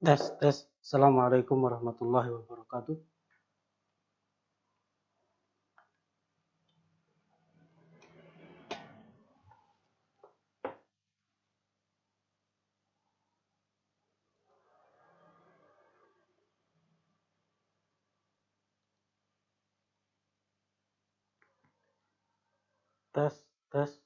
Tes, tes. Assalamualaikum warahmatullahi wabarakatuh. Tes, tes.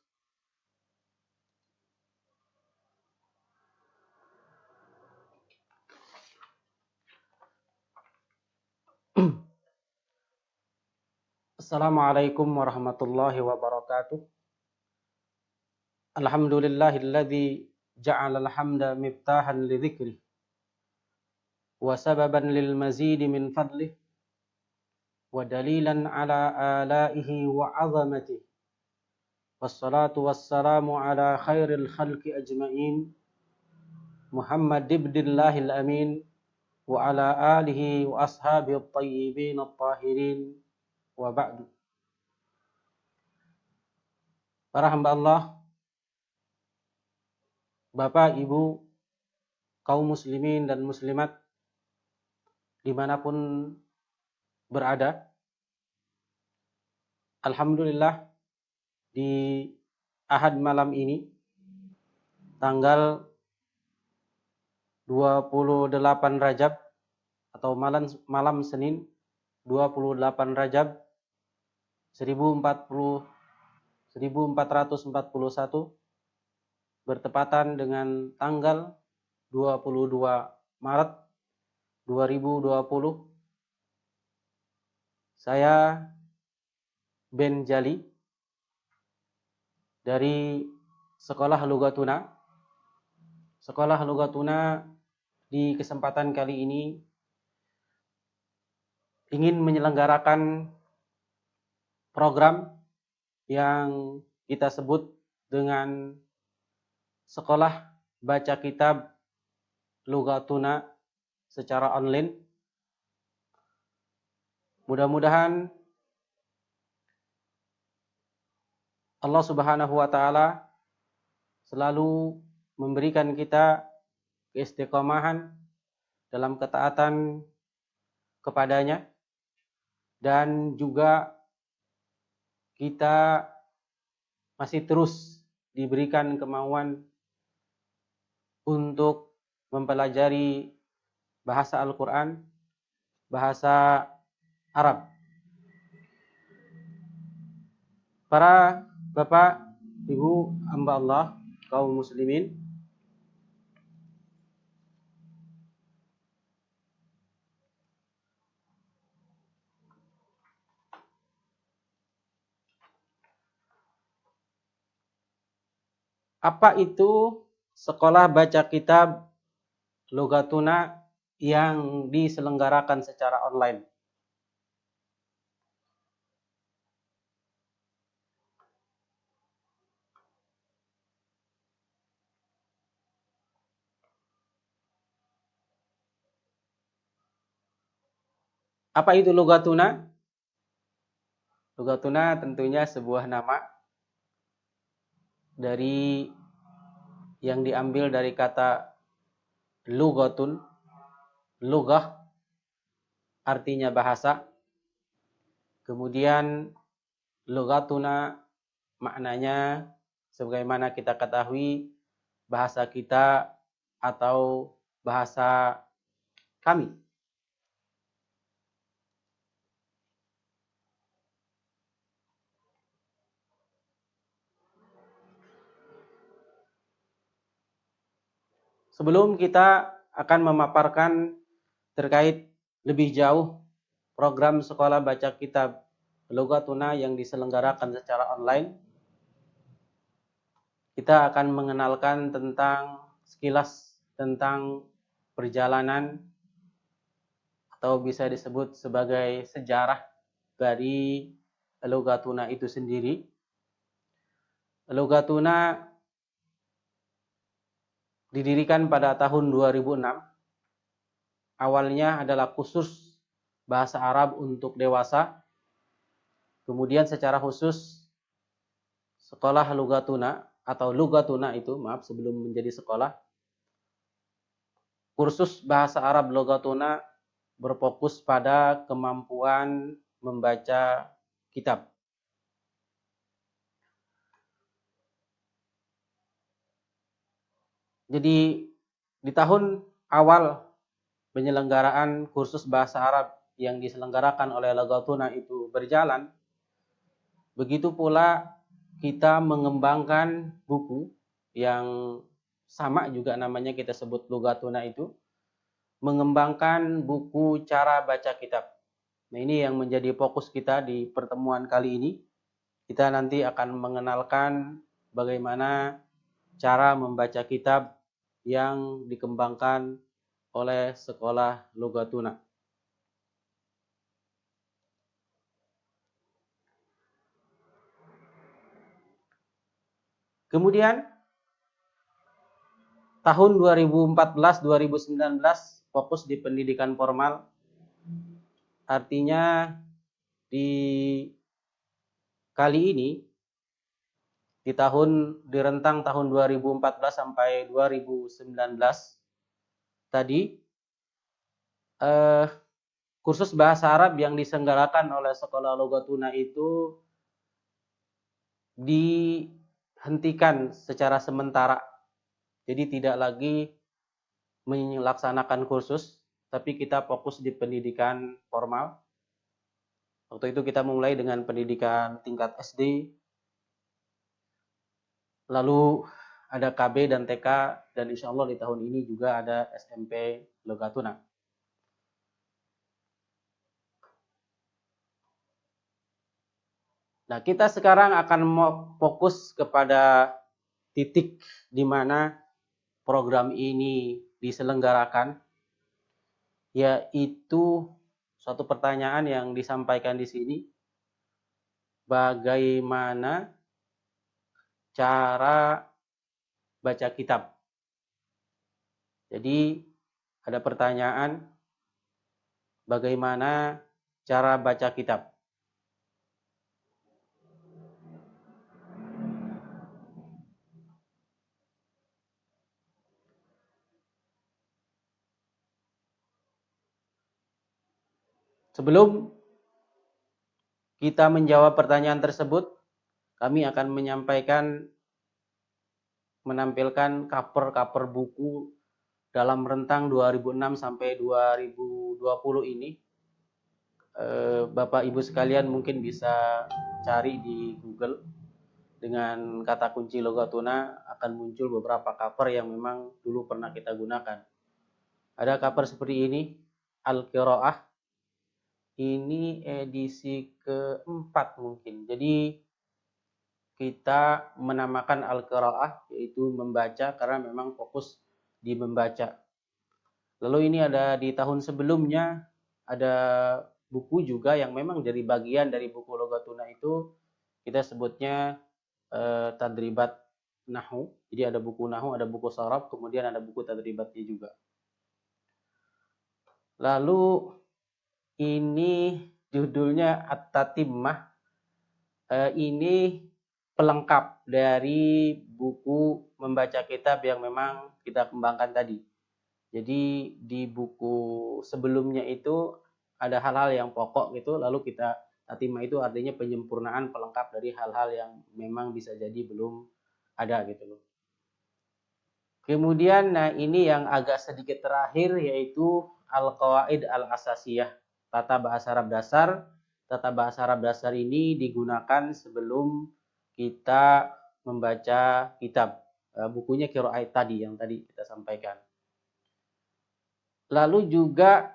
Assalamualaikum warahmatullahi wabarakatuh. Alhamdulillahilladzi ja'alal hamda miftahan lidzikri wa sababan lil mazidi min fadlih wa dalilan ala alaihi wa 'azamatihi. Wassalatu wassalamu ala khairil khalqi ajma'in Muhammad ibnillahil amin wa ala alihi wa ashabihi at-tayyibin at-tahirin wa ba'du. Para hamba Allah, Bapak, Ibu, kaum muslimin dan muslimat dimanapun berada, alhamdulillah di Ahad malam ini tanggal 28 Rajab atau malam Senin 28 Rajab 1441 bertepatan dengan tanggal 22 Maret 2020. Saya Ben Jali dari Sekolah Lughatuna. Sekolah Lughatuna di kesempatan kali ini ingin menyelenggarakan program yang kita sebut dengan Sekolah Baca Kitab Lughatuna secara online. Mudah-mudahan Allah Subhanahu wa taala selalu memberikan kita keistiqomahan dalam ketaatan kepadanya, dan juga kita masih terus diberikan kemauan untuk mempelajari bahasa Al-Quran, bahasa Arab. Para Bapak, Ibu, hamba Allah, kaum muslimin, apa itu Sekolah Baca Kitab Lughatuna yang diselenggarakan secara online? Apa itu Lughatuna? Lughatuna tentunya sebuah nama dari yang diambil dari kata lughatun. Lughah artinya bahasa. Kemudian lughatuna maknanya sebagaimana kita ketahui bahasa kita atau bahasa kami. Sebelum kita akan memaparkan terkait lebih jauh program Sekolah Baca Kitab Lughatuna yang diselenggarakan secara online, kita akan mengenalkan tentang sekilas tentang perjalanan atau bisa disebut sebagai sejarah dari Lughatuna itu sendiri. Lughatuna didirikan pada tahun 2006. Awalnya adalah khusus bahasa Arab untuk dewasa. Kemudian secara khusus Sekolah Lughatuna atau Lughatuna itu, sebelum menjadi sekolah, kursus bahasa Arab Lughatuna berfokus pada kemampuan membaca kitab. Jadi di tahun awal penyelenggaraan kursus bahasa Arab yang diselenggarakan oleh Lughatuna itu berjalan, begitu pula kita mengembangkan buku yang sama juga namanya kita sebut Lughatuna itu, mengembangkan buku cara baca kitab. Nah, ini yang menjadi fokus kita di pertemuan kali ini. Kita nanti akan mengenalkan bagaimana cara membaca kitab yang dikembangkan oleh sekolah Lughatuna. Kemudian tahun 2014-2019 fokus di pendidikan formal. Artinya di kali ini di rentang tahun 2014 sampai 2019 tadi kursus bahasa Arab yang diselenggarakan oleh sekolah Lughatuna itu dihentikan secara sementara. Jadi tidak lagi melaksanakan kursus, tapi kita fokus di pendidikan formal. Waktu itu kita mulai dengan pendidikan tingkat SD, lalu ada KB dan TK, dan insya Allah di tahun ini juga ada SMP Lughatuna. Nah, kita sekarang akan fokus kepada titik di mana program ini diselenggarakan, yaitu suatu pertanyaan yang disampaikan di sini, bagaimana cara baca kitab. Jadi ada pertanyaan, bagaimana cara baca kitab. Sebelum kita menjawab pertanyaan tersebut, kami akan menampilkan cover buku dalam rentang 2006 sampai 2020 ini. Bapak Ibu sekalian mungkin bisa cari di Google dengan kata kunci Lughatuna, akan muncul beberapa cover yang memang dulu pernah kita gunakan. Ada cover seperti ini, Al-Qiraah. Ini edisi keempat mungkin. Jadi kita menamakan Al-Qiraah yaitu membaca karena memang fokus di membaca. Lalu ini ada di tahun sebelumnya ada buku juga yang memang jadi bagian dari buku Lughatuna itu, kita sebutnya Tadribat Nahwu. Jadi ada buku Nahwu, ada buku Sharaf, kemudian ada buku Tadribatnya juga. Lalu ini judulnya At-Tatimmah. Ini pelengkap dari buku membaca kitab yang memang kita kembangkan tadi. Jadi di buku sebelumnya itu ada hal-hal yang pokok gitu, lalu kita tatimah itu artinya penyempurnaan pelengkap dari hal-hal yang memang bisa jadi belum ada gitu loh. Kemudian nah ini yang agak sedikit terakhir yaitu Al-Qawaid Al-Asasiyah, tata bahasa Arab dasar. Tata bahasa Arab dasar ini digunakan sebelum kita membaca kitab. Bukunya Qiraat tadi yang tadi kita sampaikan. Lalu juga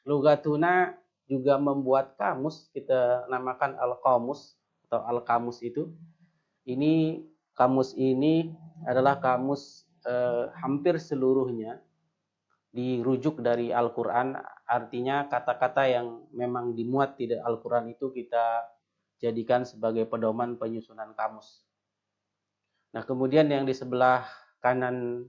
Lughatuna juga membuat kamus, kita namakan Al-Qamus atau Al-Kamus itu. Ini kamus ini adalah kamus hampir seluruhnya dirujuk dari Al-Quran, artinya kata-kata yang memang dimuat di Al-Quran itu kita jadikan sebagai pedoman penyusunan kamus. Nah, kemudian yang di sebelah kanan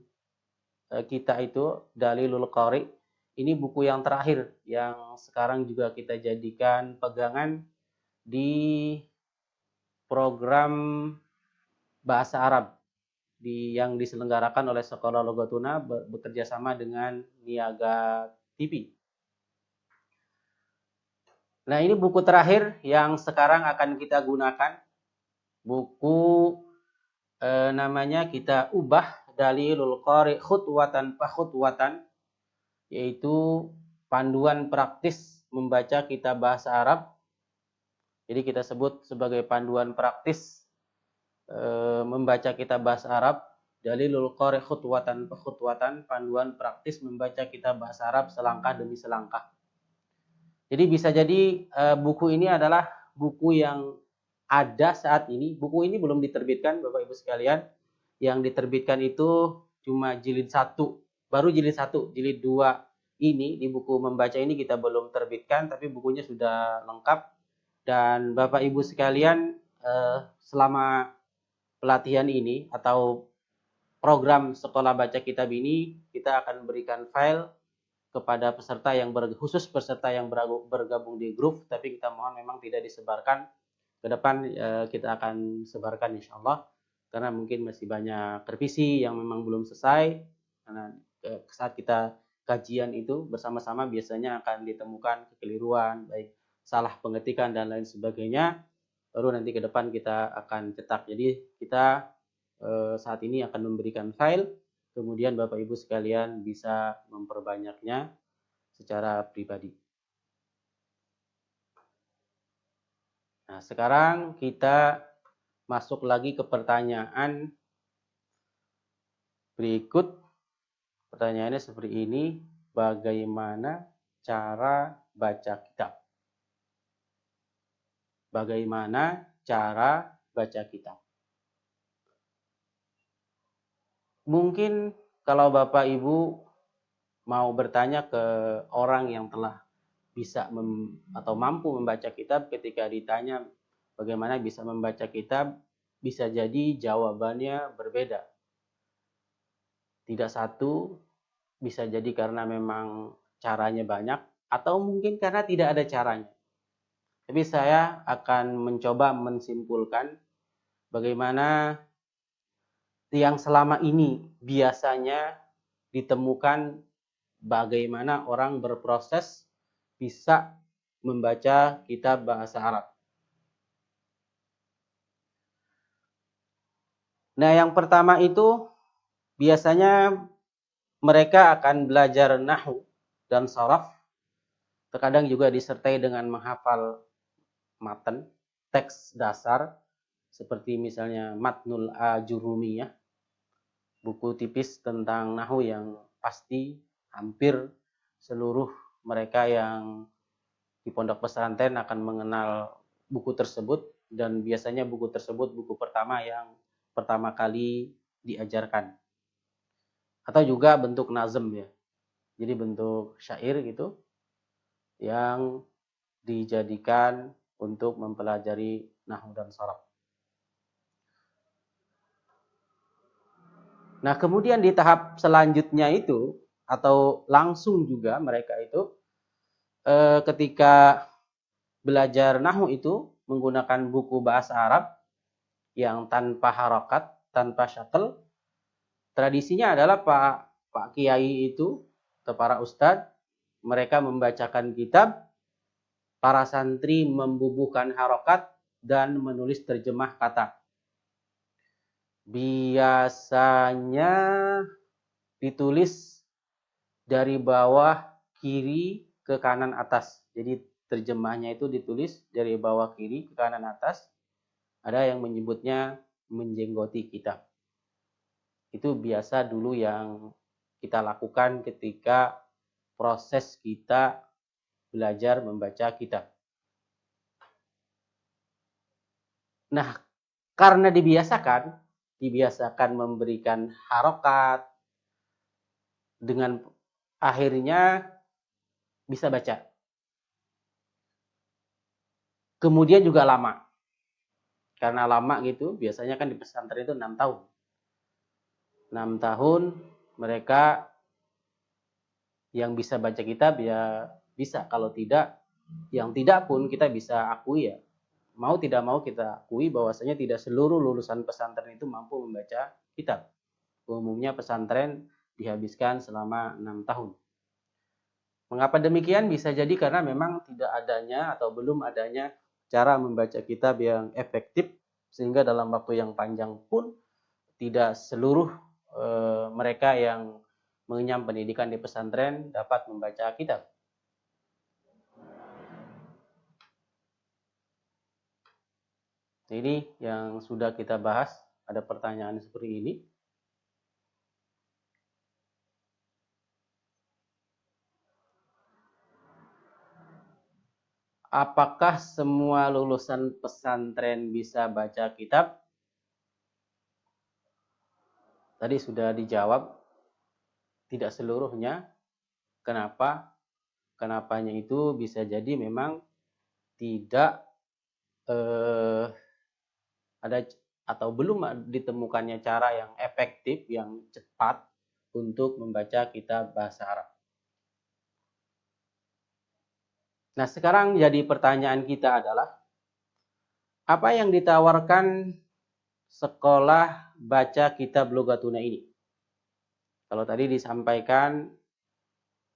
kita itu Dalilul Qari, ini buku yang terakhir yang sekarang juga kita jadikan pegangan di program bahasa Arab yang diselenggarakan oleh Sekolah Logatuna bekerja sama dengan Niaga TV. Nah, ini buku terakhir yang sekarang akan kita gunakan. Buku namanya kita ubah Dalilul Qari khutwatan fa khutwatan, yaitu panduan praktis membaca kitab bahasa Arab. Jadi kita sebut sebagai panduan praktis membaca kitab bahasa Arab. Dalilul Qari khutwatan fa khutwatan, panduan praktis membaca kitab bahasa Arab selangkah demi selangkah. Jadi bisa jadi buku ini adalah buku yang ada saat ini. Buku ini belum diterbitkan, Bapak Ibu sekalian. Yang diterbitkan itu cuma jilid 1, baru jilid 1, jilid 2 ini di buku membaca ini kita belum terbitkan, tapi bukunya sudah lengkap. Dan Bapak Ibu sekalian, selama pelatihan ini atau program sekolah baca kitab ini, kita akan berikan file kepada peserta yang khusus peserta yang bergabung di grup, tapi kita mohon memang tidak disebarkan. Ke depan kita akan sebarkan insya Allah, karena mungkin masih banyak revisi yang memang belum selesai. Karena saat kita kajian itu bersama-sama biasanya akan ditemukan kekeliruan, baik salah pengetikan dan lain sebagainya. Baru nanti ke depan kita akan cetak. Jadi kita saat ini akan memberikan file, kemudian Bapak Ibu sekalian bisa memperbanyaknya secara pribadi. Nah, sekarang kita masuk lagi ke pertanyaan berikut. Pertanyaannya seperti ini, bagaimana cara baca kitab? Bagaimana cara baca kitab? Mungkin kalau Bapak Ibu mau bertanya ke orang yang telah bisa atau mampu membaca kitab, ketika ditanya bagaimana bisa membaca kitab, bisa jadi jawabannya berbeda. Tidak satu, bisa jadi karena memang caranya banyak, atau mungkin karena tidak ada caranya. Tapi saya akan mencoba mensimpulkan bagaimana yang selama ini biasanya ditemukan, bagaimana orang berproses bisa membaca kitab bahasa Arab. Nah, yang pertama itu biasanya mereka akan belajar nahwu dan sharaf, terkadang juga disertai dengan menghafal matan, teks dasar, seperti misalnya Matnul Ajurumiyah, buku tipis tentang nahwu yang pasti hampir seluruh mereka yang di pondok pesantren akan mengenal buku tersebut, dan biasanya buku tersebut buku pertama yang pertama kali diajarkan. Atau juga bentuk nazm ya. Jadi bentuk syair gitu yang dijadikan untuk mempelajari nahwu dan sharaf. Nah, kemudian di tahap selanjutnya itu, atau langsung juga mereka itu ketika belajar nahwu itu menggunakan buku bahasa Arab yang tanpa harokat, tanpa syakl. Tradisinya adalah Pak Kiai itu atau para ustadz, mereka membacakan kitab, para santri membubuhkan harokat dan menulis terjemah kata. Biasanya ditulis dari bawah kiri ke kanan atas. Jadi terjemahnya itu ditulis dari bawah kiri ke kanan atas. Ada yang menyebutnya menjenggoti kitab. Itu biasa dulu yang kita lakukan ketika proses kita belajar membaca kitab. Nah, karena dibiasakan memberikan harokat, dengan akhirnya bisa baca. Kemudian juga lama. Karena lama gitu, biasanya kan di pesantren itu 6 tahun. 6 tahun mereka yang bisa baca kitab ya bisa, kalau tidak, yang tidak pun kita bisa akui ya, mau tidak mau kita akui bahwasanya tidak seluruh lulusan pesantren itu mampu membaca kitab. Umumnya pesantren dihabiskan selama 6 tahun. Mengapa demikian? Bisa jadi karena memang tidak adanya atau belum adanya cara membaca kitab yang efektif, sehingga dalam waktu yang panjang pun tidak seluruh mereka yang mengenyam pendidikan di pesantren dapat membaca kitab. Ini yang sudah kita bahas. Ada pertanyaan seperti ini. Apakah semua lulusan pesantren bisa baca kitab? Tadi sudah dijawab, tidak seluruhnya. Kenapa? Kenapanya itu bisa jadi memang tidak ada atau belum ditemukannya cara yang efektif, yang cepat untuk membaca kitab bahasa Arab. Nah, sekarang jadi pertanyaan kita adalah, apa yang ditawarkan sekolah baca kitab Lughatuna ini? Kalau tadi disampaikan,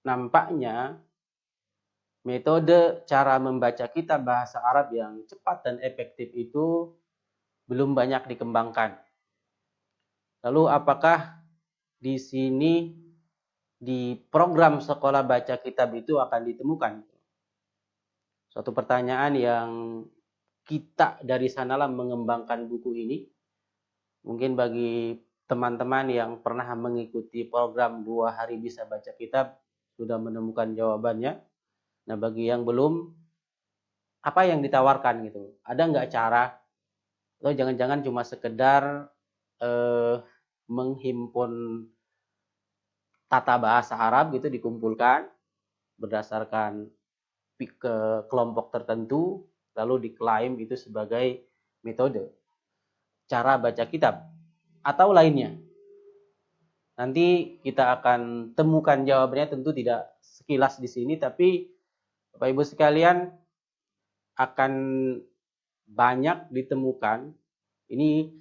nampaknya metode cara membaca kitab bahasa Arab yang cepat dan efektif itu belum banyak dikembangkan. Lalu apakah di sini di program sekolah baca kitab itu akan ditemukan? Suatu pertanyaan yang kita dari sanalah mengembangkan buku ini. Mungkin bagi teman-teman yang pernah mengikuti program 2 hari bisa baca kitab sudah menemukan jawabannya. Nah, bagi yang belum, apa yang ditawarkan gitu? Ada nggak cara? Atau jangan-jangan cuma sekedar menghimpun tata bahasa Arab gitu dikumpulkan berdasarkan ke kelompok tertentu, lalu diklaim itu sebagai metode cara baca kitab atau lainnya. Nanti kita akan temukan jawabannya, tentu tidak sekilas di sini, tapi Bapak Ibu sekalian akan banyak ditemukan. Ini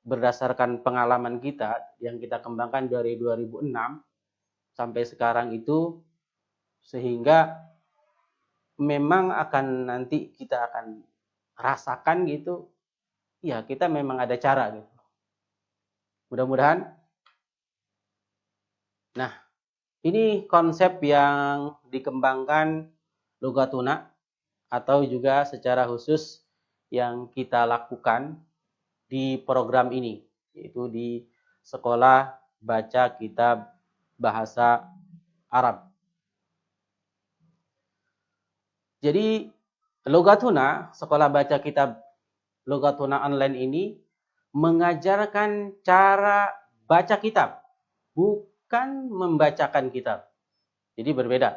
berdasarkan pengalaman kita yang kita kembangkan dari 2006 sampai sekarang itu, sehingga memang akan nanti kita akan rasakan gitu, ya kita memang ada cara gitu. Mudah-mudahan. Nah, ini konsep yang dikembangkan Lughatuna atau juga secara khusus yang kita lakukan di program ini, yaitu di sekolah baca kitab bahasa Arab. Jadi Lughatuna, sekolah baca kitab Lughatuna online ini mengajarkan cara baca kitab, bukan membacakan kitab. Jadi berbeda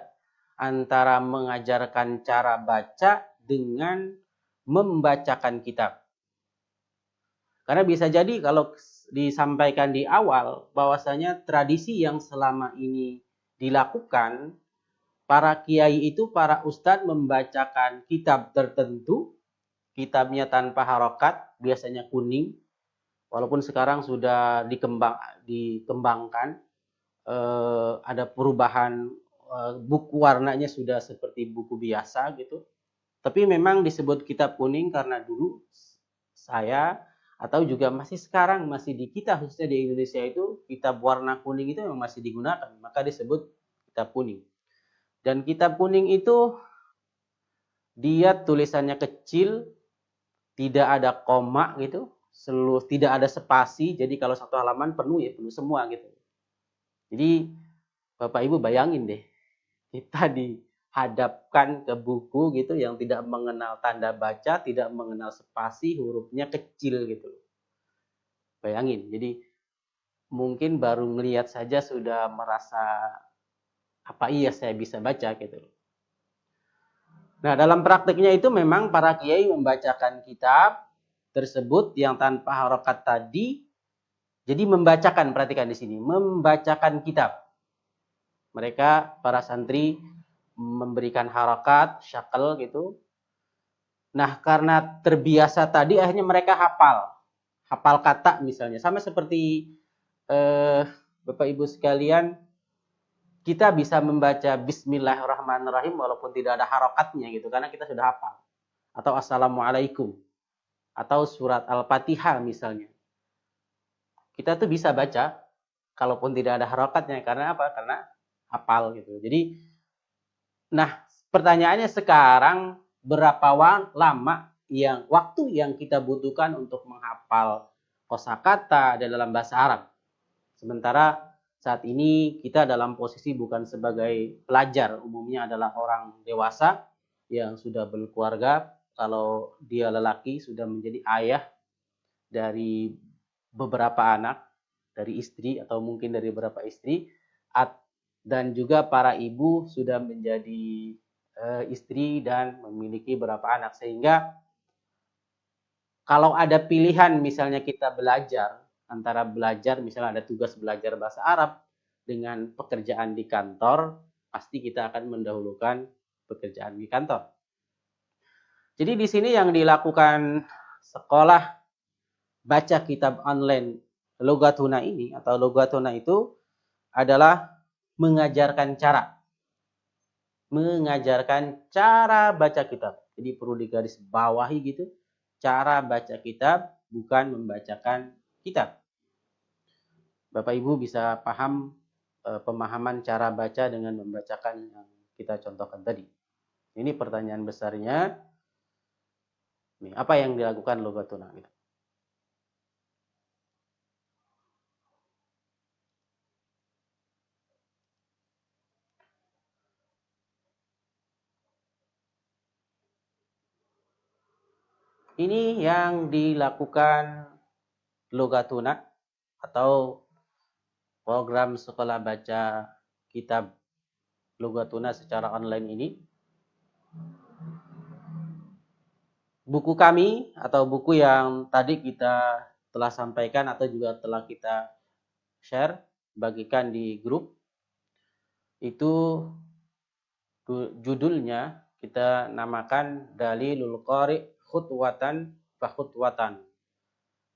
antara mengajarkan cara baca dengan membacakan kitab. Karena bisa jadi kalau disampaikan di awal bahwasanya tradisi yang selama ini dilakukan, para kiai itu, para ustadz membacakan kitab tertentu, kitabnya tanpa harokat, biasanya kuning, walaupun sekarang sudah dikembangkan, ada perubahan, buku warnanya sudah seperti buku biasa gitu. Tapi memang disebut kitab kuning karena dulu saya atau juga masih sekarang masih di kita, khususnya di Indonesia itu, kitab warna kuning itu memang masih digunakan, maka disebut kitab kuning. Dan kitab kuning itu dia tulisannya kecil, tidak ada koma gitu, tidak ada spasi. Jadi kalau satu halaman penuh ya penuh semua gitu. Jadi Bapak Ibu bayangin deh, kita dihadapkan ke buku gitu yang tidak mengenal tanda baca, tidak mengenal spasi, hurufnya kecil gitu. Bayangin, jadi mungkin baru melihat saja sudah merasa apa iya saya bisa baca gitu. Nah, dalam praktiknya itu memang para kiai membacakan kitab tersebut yang tanpa harokat tadi. Jadi membacakan, perhatikan di sini, membacakan kitab. Mereka para santri memberikan harokat, syakel gitu. Nah, karena terbiasa tadi akhirnya mereka hafal kata misalnya. Sama seperti Bapak Ibu sekalian, kita bisa membaca Bismillahirrahmanirrahim walaupun tidak ada harokatnya gitu, karena kita sudah hafal. Atau Assalamualaikum, atau surat Al-Fatihah misalnya. Kita tuh bisa baca kalaupun tidak ada harokatnya, karena apa? Karena hafal gitu. Jadi, nah pertanyaannya sekarang, berapa lama waktu yang kita butuhkan untuk menghafal kosakata dalam bahasa Arab? Sementara saat ini kita dalam posisi bukan sebagai pelajar, umumnya adalah orang dewasa yang sudah berkeluarga. Kalau dia lelaki sudah menjadi ayah dari beberapa anak, dari istri atau mungkin dari beberapa istri, dan juga para ibu sudah menjadi istri dan memiliki beberapa anak. Sehingga kalau ada pilihan misalnya kita belajar, antara belajar misalnya ada tugas belajar bahasa Arab dengan pekerjaan di kantor, pasti kita akan mendahulukan pekerjaan di kantor. Jadi di sini yang dilakukan sekolah baca kitab online Logatuna ini, atau Logatuna itu adalah mengajarkan cara baca kitab. Jadi perlu digaris bawahi gitu, cara baca kitab, bukan membacakan kitab. Bapak Ibu bisa paham pemahaman cara baca dengan membacakan yang kita contohkan tadi. Ini pertanyaan besarnya. Nih, apa yang dilakukan Logatuna? Ini yang dilakukan Logatuna atau program sekolah baca kitab Logatuna secara online ini. Buku kami atau buku yang tadi kita telah sampaikan atau juga telah kita share, bagikan di grup, itu judulnya kita namakan Dalilul Qari Khutwatan fa Khutwatan.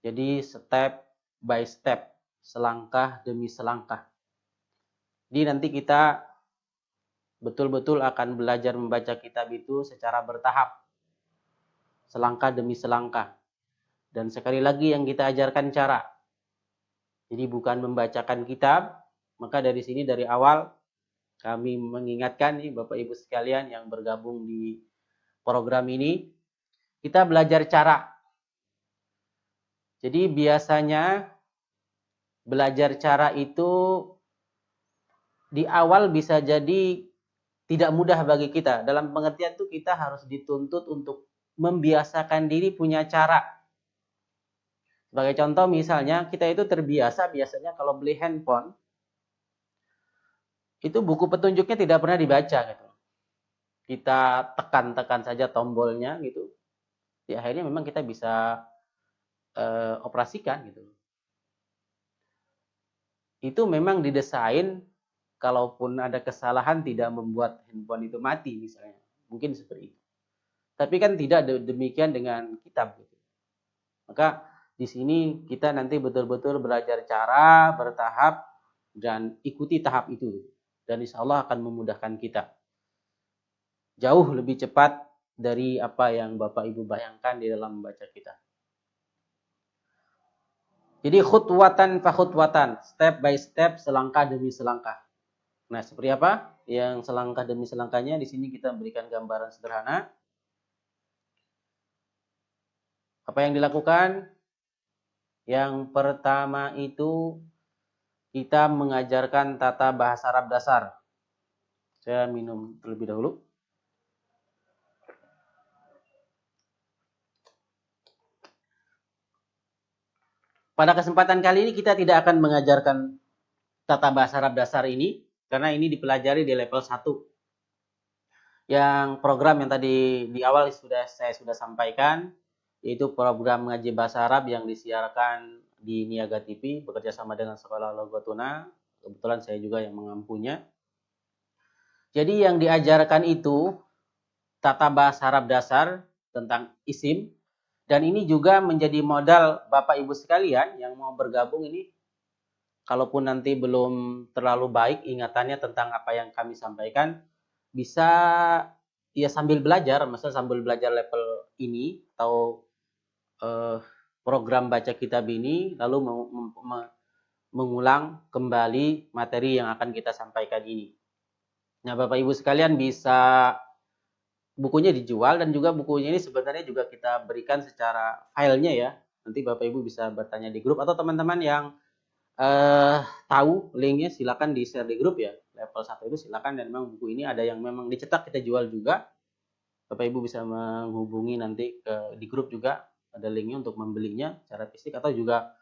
Jadi step by step, selangkah demi selangkah. Jadi nanti kita betul-betul akan belajar membaca kitab itu secara bertahap, selangkah demi selangkah. Dan sekali lagi yang kita ajarkan cara. Jadi bukan membacakan kitab, maka dari sini dari awal kami mengingatkan nih Bapak Ibu sekalian yang bergabung di program ini, kita belajar cara. Jadi biasanya belajar cara itu di awal bisa jadi tidak mudah bagi kita. Dalam pengertian itu kita harus dituntut untuk membiasakan diri punya cara. Sebagai contoh misalnya kita itu terbiasa biasanya kalau beli handphone, itu buku petunjuknya tidak pernah dibaca gitu. Kita tekan-tekan saja tombolnya gitu. Ya akhirnya memang kita bisa operasikan gitu. Itu memang didesain kalaupun ada kesalahan tidak membuat handphone itu mati misalnya. Mungkin seperti itu. Tapi kan tidak demikian dengan kitab gitu. Maka di sini kita nanti betul-betul belajar cara bertahap dan ikuti tahap itu. Dan insya Allah akan memudahkan kita. Jauh lebih cepat dari apa yang Bapak Ibu bayangkan di dalam membaca kitab. Jadi khutwatan fa khutwatan, step by step, selangkah demi selangkah. Nah, seperti apa? Yang selangkah demi selangkahnya di sini kita berikan gambaran sederhana. Apa yang dilakukan? Yang pertama itu kita mengajarkan tata bahasa Arab dasar. Saya minum terlebih dahulu. Pada kesempatan kali ini kita tidak akan mengajarkan tata bahasa Arab dasar ini, karena ini dipelajari di level 1. Yang program yang tadi di awal saya sudah sampaikan, yaitu program ngaji bahasa Arab yang disiarkan di Niaga TV, bekerja sama dengan Sekolah Logatuna. Kebetulan saya juga yang mengampunya. Jadi yang diajarkan itu tata bahasa Arab dasar tentang isim. Dan ini juga menjadi modal Bapak Ibu sekalian yang mau bergabung ini, kalaupun nanti belum terlalu baik ingatannya tentang apa yang kami sampaikan, bisa ya sambil belajar, misalnya sambil belajar level ini atau program baca kitab ini, lalu mengulang kembali materi yang akan kita sampaikan ini. Nah, Bapak Ibu sekalian bisa bukunya dijual, dan juga bukunya ini sebenarnya juga kita berikan secara filenya ya. Nanti Bapak Ibu bisa bertanya di grup, atau teman-teman yang tahu linknya silakan di share di grup ya. Level 1 itu silakan, dan memang buku ini ada yang memang dicetak kita jual juga. Bapak Ibu bisa menghubungi nanti di grup juga, ada linknya untuk membelinya secara fisik, atau juga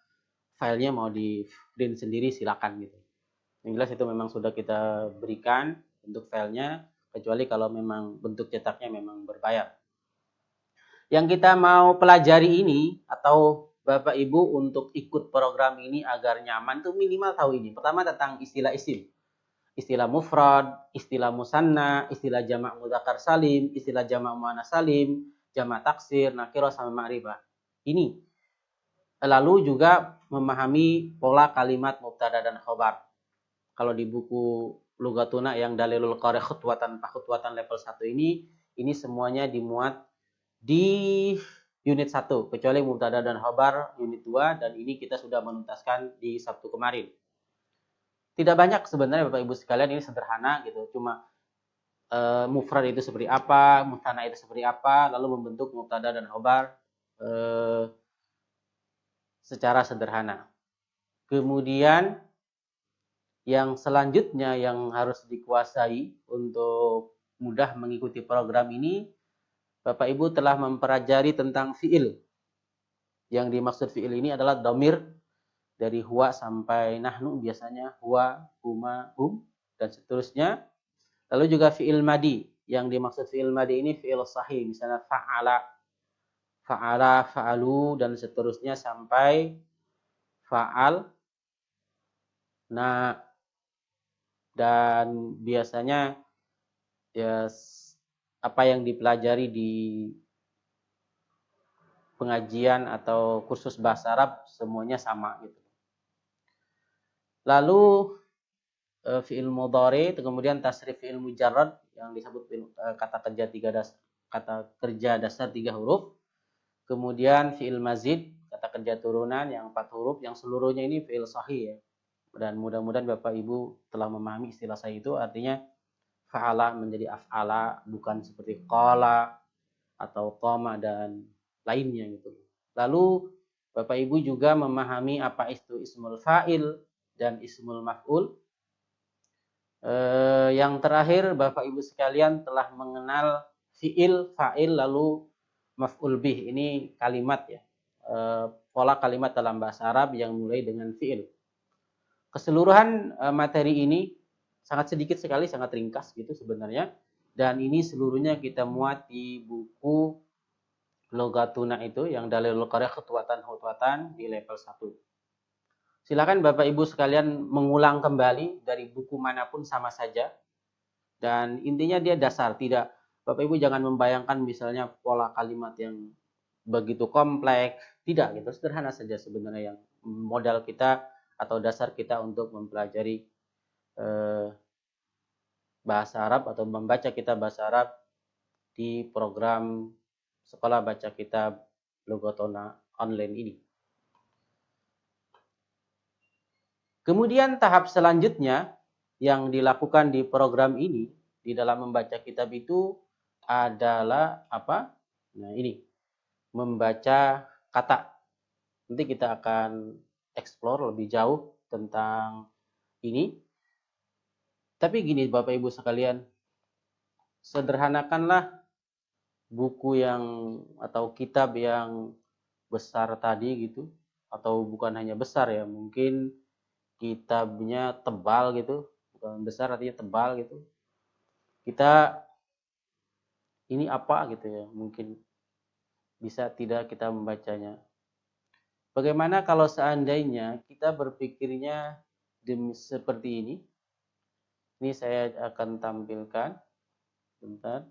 filenya mau di print sendiri silakan gitu. Yang jelas itu memang sudah kita berikan untuk filenya, kecuali kalau memang bentuk cetaknya memang berbayar. Yang kita mau pelajari ini, atau Bapak Ibu untuk ikut program ini agar nyaman tuh minimal tahu ini. Pertama tentang istilah isim, istilah mufrad, istilah musanna, istilah jamak mudzakkar salim, istilah jamak muannats salim, jamak taksir, nakirah sama ma'rifah. Ini. Lalu juga memahami pola kalimat mubtada dan khobar. Kalau di buku Lughatuna yang Dalilul Qari khutwatan khutwatan level 1 ini semuanya dimuat di unit 1, kecuali mubtada dan khobar unit 2, dan ini kita sudah menuntaskan di Sabtu kemarin. Tidak banyak sebenarnya Bapak Ibu sekalian, ini sederhana gitu. Cuma mufrad itu seperti apa, musanna itu seperti apa, lalu membentuk mubtada dan khobar secara sederhana. Kemudian yang selanjutnya yang harus dikuasai untuk mudah mengikuti program ini, Bapak Ibu telah mempelajari tentang fiil. Yang dimaksud fiil ini adalah dhamir dari huwa sampai nahnu, biasanya huwa, huma, hum, dan seterusnya. Lalu juga fiil madi. Yang dimaksud fiil madi ini fiil sahih, misalnya fa'ala, fa'ala, fa'alu, dan seterusnya sampai fa'al, nah, dan biasanya ya apa yang dipelajari di pengajian atau kursus bahasa Arab semuanya sama gitu. Lalu fiil mudhari, kemudian tasrif fiil mujarrad yang disebut kata kerja dasar 3 huruf. Kemudian fiil mazid, kata kerja turunan yang 4 huruf, yang seluruhnya ini fiil sahih ya. Dan mudah-mudahan Bapak Ibu telah memahami istilah saya itu, artinya fa'ala menjadi af'ala, bukan seperti qala atau qama dan lainnya gitu. Lalu Bapak Ibu juga memahami apa itu ismul fa'il dan ismul maf'ul. Yang terakhir Bapak Ibu sekalian telah mengenal fi'il, fa'il, lalu maf'ul bih. Ini kalimat ya, pola kalimat dalam bahasa Arab yang mulai dengan fi'il. Keseluruhan materi ini sangat sedikit sekali, sangat ringkas gitu sebenarnya. Dan ini seluruhnya kita muat di buku Lughatuna itu yang Dalilul Qari khutwatan di level 1. Silakan Bapak Ibu sekalian mengulang kembali dari buku manapun sama saja. Dan intinya dia dasar, tidak, Bapak Ibu jangan membayangkan misalnya pola kalimat yang begitu kompleks, tidak gitu, sederhana saja sebenarnya yang modal kita atau dasar kita untuk mempelajari bahasa Arab atau membaca kitab bahasa Arab di program Sekolah Baca Kitab Lughatuna online ini. Kemudian tahap selanjutnya yang dilakukan di program ini di dalam membaca kitab itu adalah apa? Nah, ini membaca kata. Nanti kita akan explore lebih jauh tentang ini. Tapi gini Bapak Ibu sekalian, sederhanakanlah buku yang atau kitab yang besar tadi gitu, atau bukan hanya besar ya, mungkin kitabnya tebal gitu, bukan besar artinya tebal gitu. Kita ini apa gitu ya, mungkin bisa tidak kita membacanya. Bagaimana kalau seandainya kita berpikirnya seperti ini? Ini saya akan tampilkan. Bentar.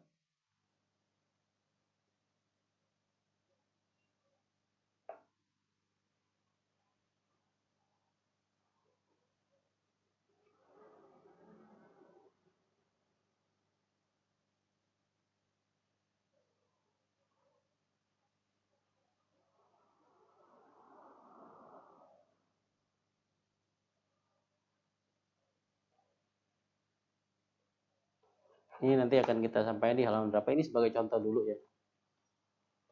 Ini nanti akan kita sampaikan di halaman berapa. Ini sebagai contoh dulu ya.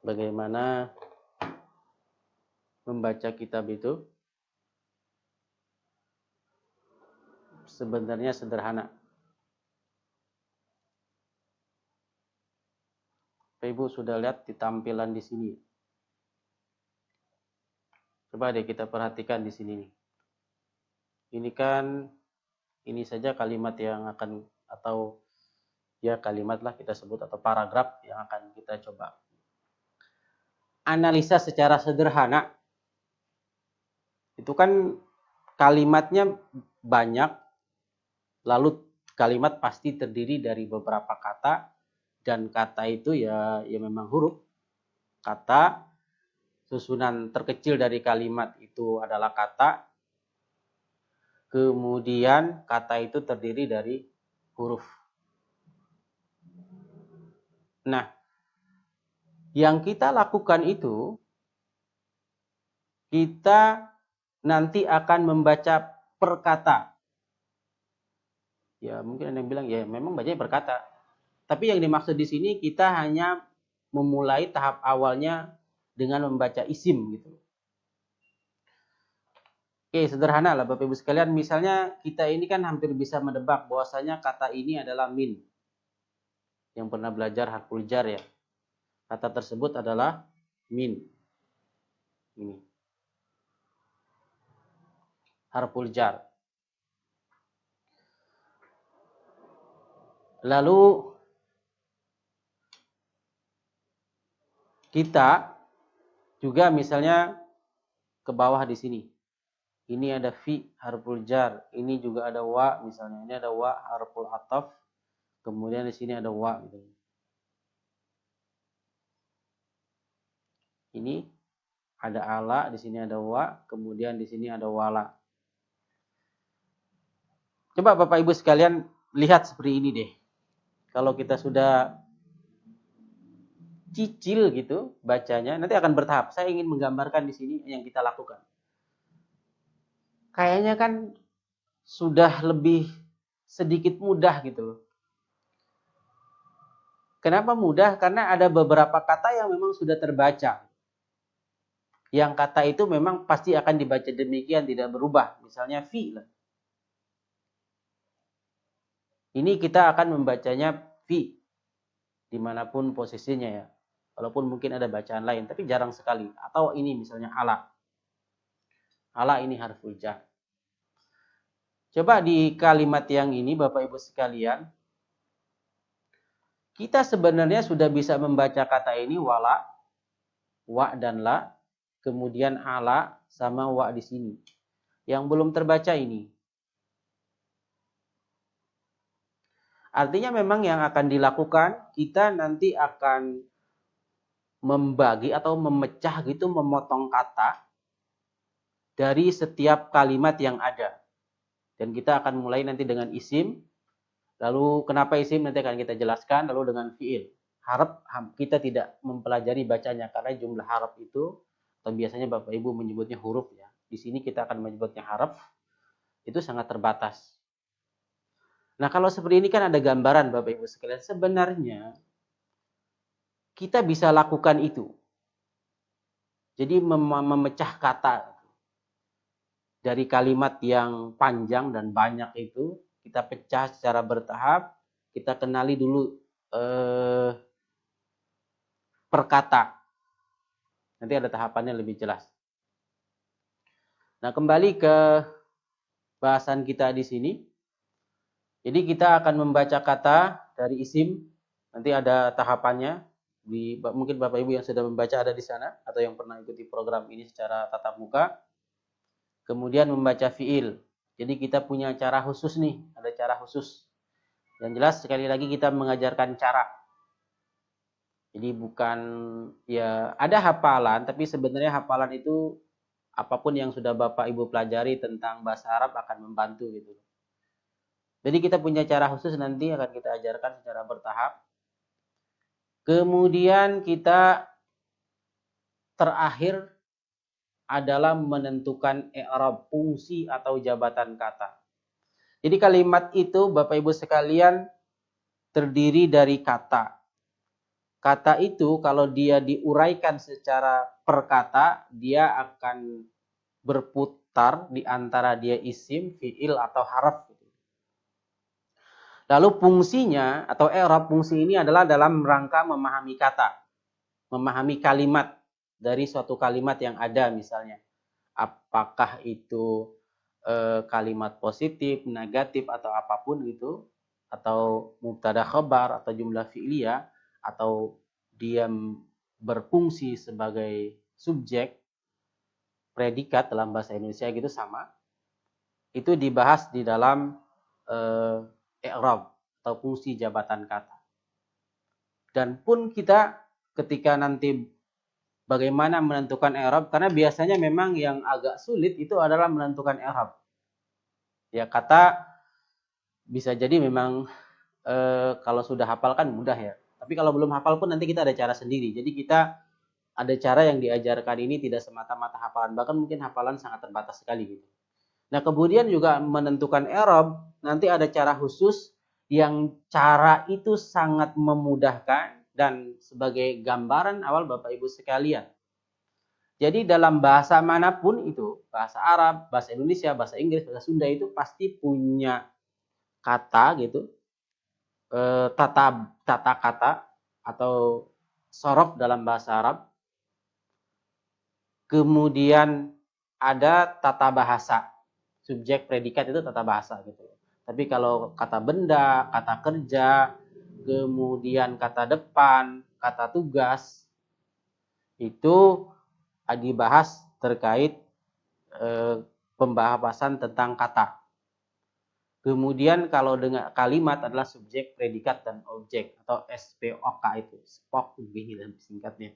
Bagaimana membaca kitab itu sebenarnya sederhana. Ibu sudah lihat di tampilan di sini. Coba deh kita perhatikan di sini. Ini kan, ini saja kalimat yang akan, atau ya kalimat lah kita sebut, atau paragraf yang akan kita coba analisa secara sederhana. Itu kan kalimatnya banyak, lalu kalimat pasti terdiri dari beberapa kata, dan kata itu ya memang huruf. Kata, susunan terkecil dari kalimat itu adalah kata, kemudian kata itu terdiri dari huruf. Nah, yang kita lakukan itu, kita nanti akan membaca per kata. Ya, mungkin ada yang bilang, ya memang bacanya per kata. Tapi yang dimaksud di sini, kita hanya memulai tahap awalnya dengan membaca isim gitu. Oke, sederhana lah Bapak Ibu sekalian. Misalnya kita ini kan hampir bisa menebak bahwasanya kata ini adalah min. Yang pernah belajar harful jar ya. Kata tersebut adalah min. Ini. Harful jar. Lalu kita juga misalnya ke bawah di sini. Ini ada fi harful jar, ini juga ada wa misalnya. Ini ada wa harful ataf. Kemudian di sini ada wa gitu. Ini ada ala, di sini ada wa, kemudian di sini ada wala. Coba Bapak Ibu sekalian lihat seperti ini deh. Kalau kita sudah cicil gitu bacanya, nanti akan bertahap. Saya ingin menggambarkan di sini yang kita lakukan. Kayaknya kan sudah lebih sedikit mudah gitu loh. Kenapa mudah? Karena ada beberapa kata yang memang sudah terbaca. Yang kata itu memang pasti akan dibaca demikian, tidak berubah. Misalnya fi lah. Ini kita akan membacanya fi. Dimanapun posisinya ya. Walaupun mungkin ada bacaan lain, tapi jarang sekali. Atau ini misalnya ala. Ala ini harful jar. Coba di kalimat yang ini Bapak Ibu sekalian, kita sebenarnya sudah bisa membaca kata ini wala, wa dan la, kemudian ala sama wa di sini. Yang belum terbaca ini. Artinya memang yang akan dilakukan, kita nanti akan membagi atau memecah gitu, memotong kata dari setiap kalimat yang ada. Dan kita akan mulai nanti dengan isim. Lalu kenapa isim nanti akan kita jelaskan. Lalu dengan fiil. Harf kita tidak mempelajari bacanya karena jumlah harf itu, atau biasanya Bapak Ibu menyebutnya huruf ya. Di sini kita akan menyebutnya harf. Itu sangat terbatas. Nah kalau seperti ini kan ada gambaran Bapak Ibu sekalian. Sebenarnya kita bisa lakukan itu. Jadi memecah kata dari kalimat yang panjang dan banyak itu, kita pecah secara bertahap, kita kenali dulu per kata. Nanti ada tahapannya lebih jelas. Nah, kembali ke bahasan kita di sini. Jadi kita akan membaca kata dari isim, nanti ada tahapannya. Mungkin Bapak Ibu yang sudah membaca ada di sana, atau yang pernah ikuti program ini secara tatap muka. Kemudian membaca fiil. Jadi kita punya cara khusus nih, ada cara khusus. Yang jelas sekali lagi kita mengajarkan cara. Jadi bukan ya ada hafalan, tapi sebenarnya hafalan itu apapun yang sudah Bapak Ibu pelajari tentang bahasa Arab akan membantu gitu. Jadi kita punya cara khusus nanti akan kita ajarkan secara bertahap. Kemudian kita terakhir adalah menentukan i'rab, fungsi atau jabatan kata. Jadi kalimat itu Bapak Ibu sekalian terdiri dari kata. Kata itu kalau dia diuraikan secara per kata, dia akan berputar di antara dia isim, fiil, atau haraf. Lalu fungsinya atau i'rab, fungsi ini adalah dalam rangka memahami kata, memahami kalimat dari suatu kalimat yang ada misalnya. Apakah itu kalimat positif, negatif, atau apapun gitu, atau mubtada khabar, atau jumlah fi'liyah, atau dia berfungsi sebagai subjek, predikat dalam bahasa Indonesia gitu sama. Itu dibahas di dalam i'rab atau fungsi jabatan kata. Dan pun kita ketika nanti bagaimana menentukan i'rab, karena biasanya memang yang agak sulit itu adalah menentukan i'rab. Ya, kata bisa jadi memang kalau sudah hafal kan mudah ya. Tapi kalau belum hafal pun nanti kita ada cara sendiri. Jadi kita ada cara yang diajarkan ini tidak semata-mata hafalan, bahkan mungkin hafalan sangat terbatas sekali gitu. Nah, kemudian juga menentukan i'rab, nanti ada cara khusus yang cara itu sangat memudahkan dan sebagai gambaran awal Bapak Ibu sekalian. Jadi dalam bahasa manapun itu, bahasa Arab, bahasa Indonesia, bahasa Inggris, bahasa Sunda itu pasti punya kata gitu, tata kata atau sorof dalam bahasa Arab. Kemudian ada tata bahasa. Subjek predikat itu tata bahasa gitu. Tapi kalau kata benda, kata kerja, kemudian kata depan, kata tugas, itu dibahas terkait pembahasan tentang kata. Kemudian kalau dengan kalimat adalah subjek, predikat, dan objek atau SPOK itu, SPOK dalam singkatnya.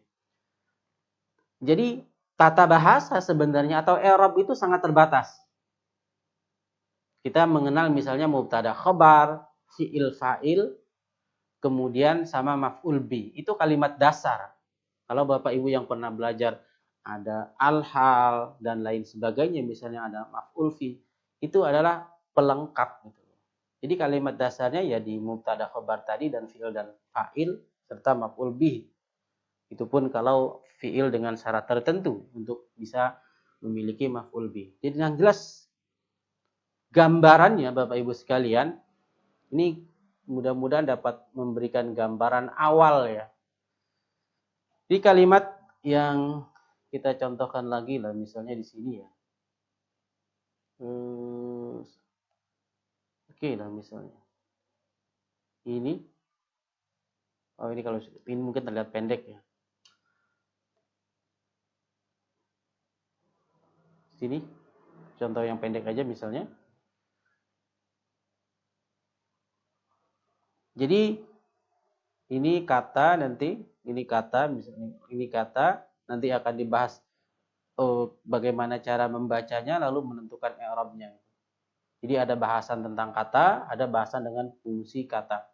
Jadi tata bahasa sebenarnya atau i'rab itu sangat terbatas. Kita mengenal misalnya mubtada khabar, fi'il fa'il, kemudian sama maf'ul bi. Itu kalimat dasar. Kalau Bapak Ibu yang pernah belajar ada al-hal dan lain sebagainya, misalnya ada maf'ul fi, itu adalah pelengkap gitu. Jadi kalimat dasarnya ya di mubtada khabar tadi dan fi'il dan fa'il serta maf'ul bi. Itu pun kalau fi'il dengan syarat tertentu untuk bisa memiliki maf'ul bi. Jadi yang jelas gambarannya Bapak Ibu sekalian, ini mudah-mudahan dapat memberikan gambaran awal ya. Di kalimat yang kita contohkan lagi lah, misalnya di sini ya. Oke lah misalnya. Ini, oh ini kalau ini mungkin terlihat pendek ya. Sini, contoh yang pendek aja misalnya. Jadi ini kata nanti, ini kata misalnya, ini kata nanti akan dibahas bagaimana cara membacanya lalu menentukan i'rabnya. Jadi ada bahasan tentang kata, ada bahasan dengan fungsi kata.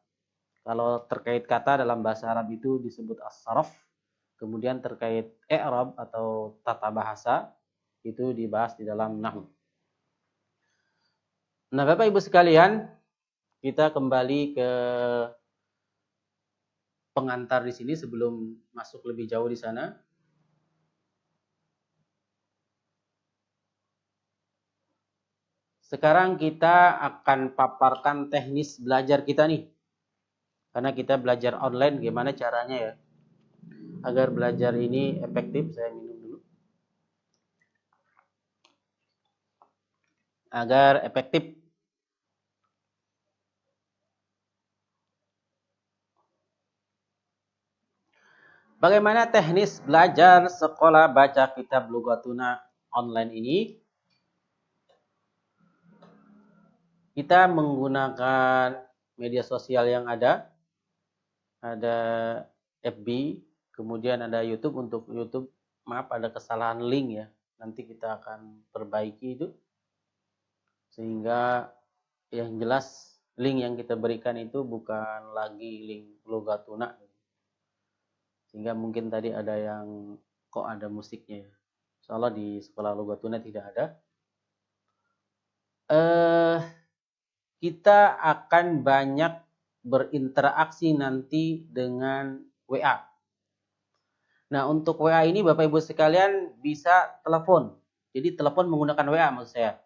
Kalau terkait kata dalam bahasa Arab itu disebut as-sarf, kemudian terkait i'rab atau tata bahasa itu dibahas di dalam nahwu. Nah, Bapak Ibu sekalian, kita kembali ke pengantar di sini sebelum masuk lebih jauh di sana. Sekarang kita akan paparkan teknis belajar kita nih. Karena kita belajar online, gimana caranya ya? Agar belajar ini efektif, saya minum dulu. Agar efektif. Bagaimana teknis belajar sekolah baca kitab Lughatuna online ini? Kita menggunakan media sosial yang ada FB, kemudian ada YouTube. Untuk YouTube, maaf ada kesalahan link ya. Nanti kita akan perbaiki itu. Sehingga yang jelas link yang kita berikan itu bukan lagi link Lughatuna. Sehingga mungkin tadi ada yang kok ada musiknya ya. Soalnya di sekolah Lughatuna tidak ada. Kita akan banyak berinteraksi nanti dengan WA. Nah, untuk WA ini Bapak Ibu sekalian bisa telepon. Jadi telepon menggunakan WA maksud saya.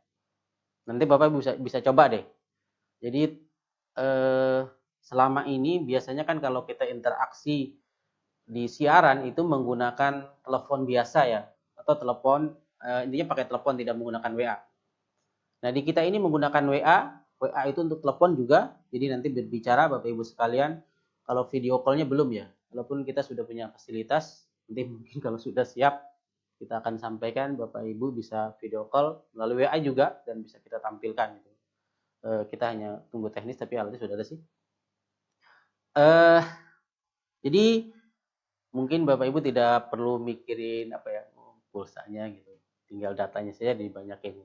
Nanti Bapak Ibu bisa coba deh. Jadi selama ini biasanya kan kalau kita interaksi di siaran itu menggunakan telepon biasa ya, atau telepon intinya pakai telepon tidak menggunakan WA. Nah, di kita ini menggunakan WA itu untuk telepon juga. Jadi nanti berbicara Bapak Ibu sekalian, kalau video call-nya belum ya. Walaupun kita sudah punya fasilitas, nanti mungkin kalau sudah siap kita akan sampaikan Bapak Ibu bisa video call melalui WA juga dan bisa kita tampilkan gitu. Kita hanya tunggu teknis tapi alatnya sudah ada sih. Jadi mungkin Bapak Ibu tidak perlu mikirin apa ya pulsanya gitu, tinggal datanya saja dibanyakin.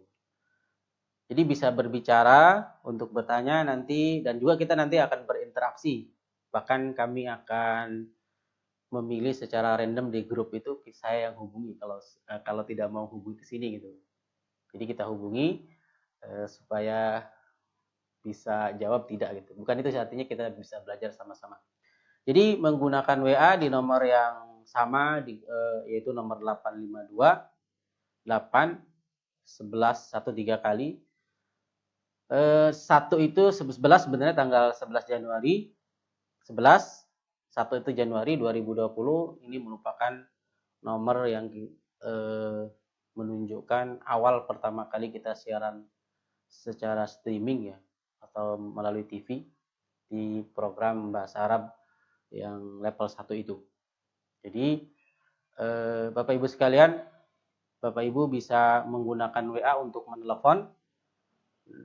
Jadi bisa berbicara untuk bertanya nanti dan juga kita nanti akan berinteraksi. Bahkan kami akan memilih secara random di grup itu saya yang hubungi kalau tidak mau hubungi ke sini gitu. Jadi kita hubungi supaya bisa jawab tidak gitu. Bukan itu artinya kita bisa belajar sama-sama. Jadi menggunakan WA di nomor yang sama yaitu nomor 852 8 11 13 kali. Satu itu 11 sebenarnya tanggal 11 Januari 11, satu itu Januari 2020. Ini merupakan nomor yang menunjukkan awal pertama kali kita siaran secara streaming ya, atau melalui TV di program bahasa Arab yang level 1 itu. Jadi Bapak Ibu sekalian, Bapak Ibu bisa menggunakan WA untuk menelepon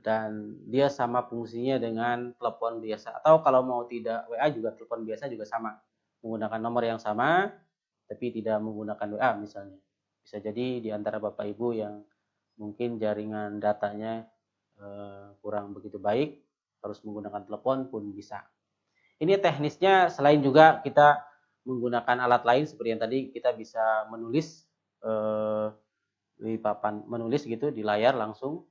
dan dia sama fungsinya dengan telepon biasa, atau kalau mau tidak WA juga telepon biasa juga sama, menggunakan nomor yang sama tapi tidak menggunakan WA misalnya. Bisa jadi di antara Bapak Ibu yang mungkin jaringan datanya kurang begitu baik, harus menggunakan telepon pun bisa. Ini teknisnya selain juga kita menggunakan alat lain seperti yang tadi kita bisa menulis di papan, menulis gitu di layar langsung,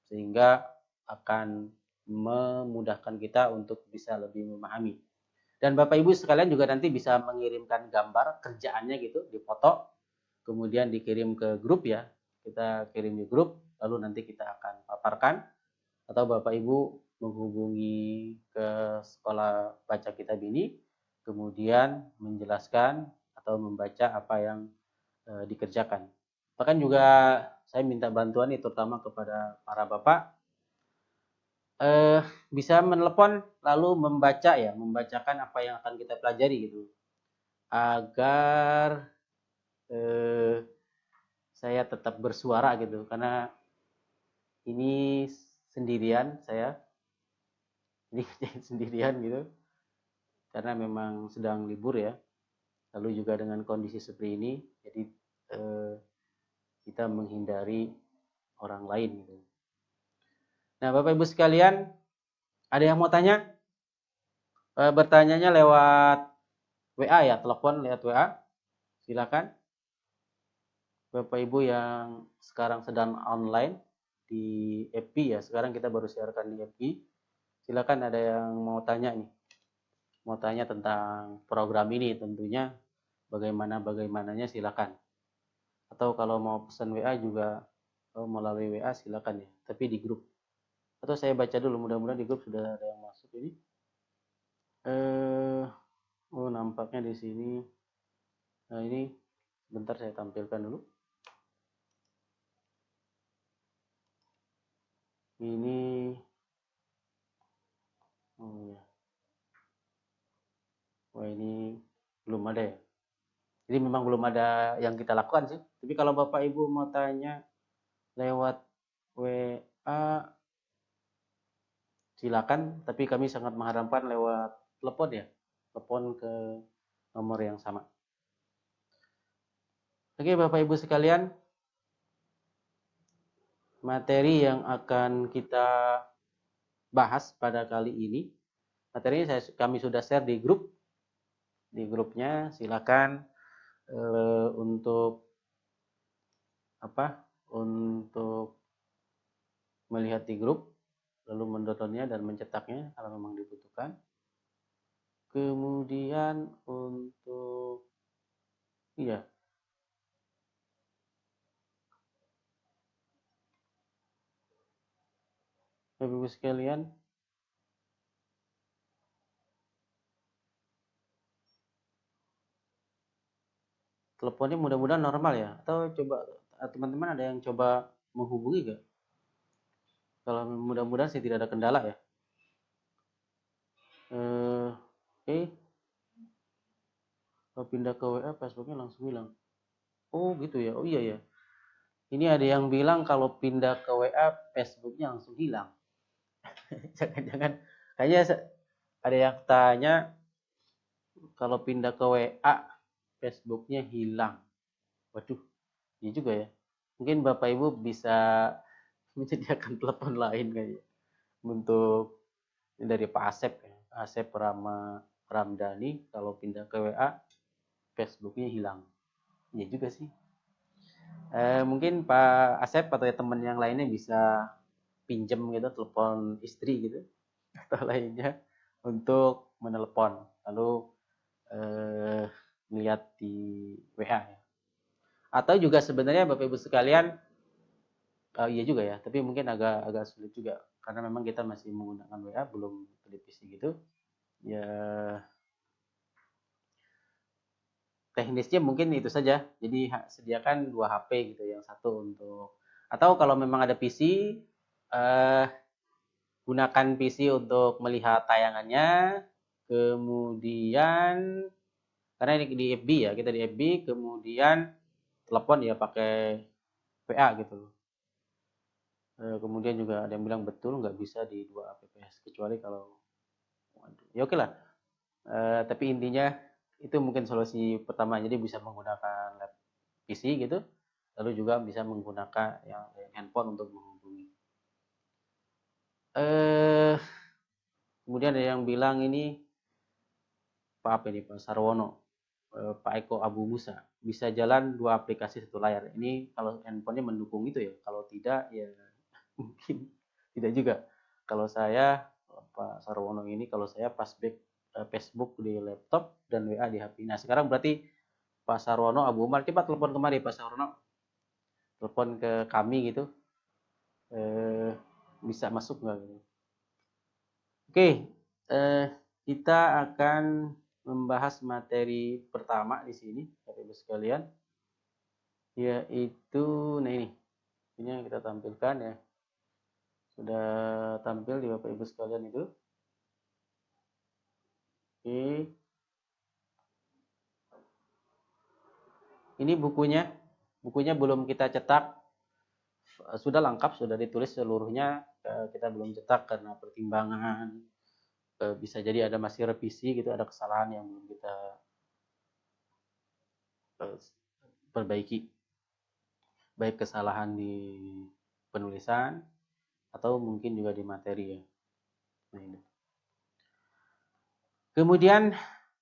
sehingga akan memudahkan kita untuk bisa lebih memahami. Dan Bapak Ibu sekalian juga nanti bisa mengirimkan gambar kerjaannya gitu, difoto, kemudian dikirim ke grup ya. Kita kirim di grup, lalu nanti kita akan paparkan. Atau Bapak Ibu menghubungi ke sekolah baca kitab ini, kemudian menjelaskan atau membaca apa yang dikerjakan. Bahkan juga saya minta bantuan nih terutama kepada para bapak, bisa menelepon lalu membacakan apa yang akan kita pelajari gitu, agar saya tetap bersuara gitu, karena ini sendirian saya, ini sendirian gitu, karena memang sedang libur ya, lalu juga dengan kondisi seperti ini, jadi kita menghindari orang lain gitu. Nah, Bapak Ibu sekalian, ada yang mau tanya? Bertanyanya lewat WA ya, telepon lewat WA. Silakan. Bapak Ibu yang sekarang sedang online di FB ya, sekarang kita baru siarkan di FB. Silakan ada yang mau tanya nih. Mau tanya tentang program ini tentunya bagaimananya silakan. Atau kalau mau pesan WA juga melalui WA silakan ya, tapi di grup. Atau saya baca dulu, mudah-mudahan di grup sudah ada yang masuk ini. Oh nampaknya di sini. Nah ini bentar saya tampilkan dulu. Ini oh ya. Wah ini belum ada ya. Jadi memang belum ada yang kita lakukan sih. Tapi kalau Bapak Ibu mau tanya lewat WA silakan, tapi kami sangat mengharapkan lewat telepon ya. Telepon ke nomor yang sama. Oke Bapak Ibu sekalian, materi yang akan kita bahas pada kali ini, materinya kami sudah share di grupnya, silakan untuk melihat di grup, lalu mendownloadnya dan mencetaknya kalau memang dibutuhkan. Kemudian untuk iya, Bapak Ibu sekalian, teleponnya mudah-mudahan normal ya. Atau coba teman-teman ada yang coba menghubungi gak? Kalau mudah-mudahan sih tidak ada kendala ya. Oke, kalau pindah ke WA, Facebooknya langsung hilang. Oh gitu ya. Oh iya ya. Ini ada yang bilang kalau pindah ke WA, Facebooknya langsung hilang. Jangan-jangan kayaknya ada yang tanya kalau pindah ke WA, Facebooknya hilang. Waduh, iya juga ya. Mungkin Bapak Ibu bisa menyediakan telepon lain kayaknya untuk dari Pak Asep ya. Asep Ramdhani kalau pindah ke WA, Facebooknya hilang. Iya juga sih. Mungkin Pak Asep atau teman yang lainnya bisa pinjam gitu telepon istri gitu atau lainnya untuk menelepon lalu melihat di WA ya. Atau juga sebenarnya Bapak Ibu sekalian iya juga ya, tapi mungkin agak agak sulit juga karena memang kita masih menggunakan WA belum televisi gitu. Ya teknisnya mungkin itu saja. Jadi sediakan 2 HP gitu, yang satu untuk atau kalau memang ada PC eh, gunakan PC untuk melihat tayangannya, kemudian karena ini di FB ya, kita di FB, kemudian telepon ya pakai WA gitu. Kemudian juga ada yang bilang betul nggak bisa di 2 APPS kecuali kalau ya oke lah. Tapi intinya itu mungkin solusi pertama, jadi bisa menggunakan lab PC gitu, lalu juga bisa menggunakan yang handphone untuk menghubungi. Eh, Kemudian ada yang bilang ini Pak ini Pak Sarwono, Pak Eko Abu Musa, bisa jalan 2 aplikasi 1 layar. Ini kalau handphonenya mendukung itu ya, kalau tidak ya mungkin tidak juga. Kalau saya Pak Sarwono ini, kalau saya pas back Facebook di laptop dan WA di HP. Nah sekarang berarti Pak Sarwono Abu Umar, coba telepon kemari Pak Sarwono, telepon ke kami gitu, eh, bisa masuk nggak gitu. Oke, eh, kita akan membahas materi pertama di sini, Bapak Ibu sekalian, yaitu, nah ini yang kita tampilkan ya, sudah tampil di Bapak Ibu sekalian itu. Oke, ini bukunya belum kita cetak, sudah lengkap, sudah ditulis seluruhnya, kita belum cetak karena pertimbangan bisa jadi ada masih revisi gitu, ada kesalahan yang belum kita perbaiki, baik kesalahan di penulisan atau mungkin juga di materi ya. Nah, ini. Kemudian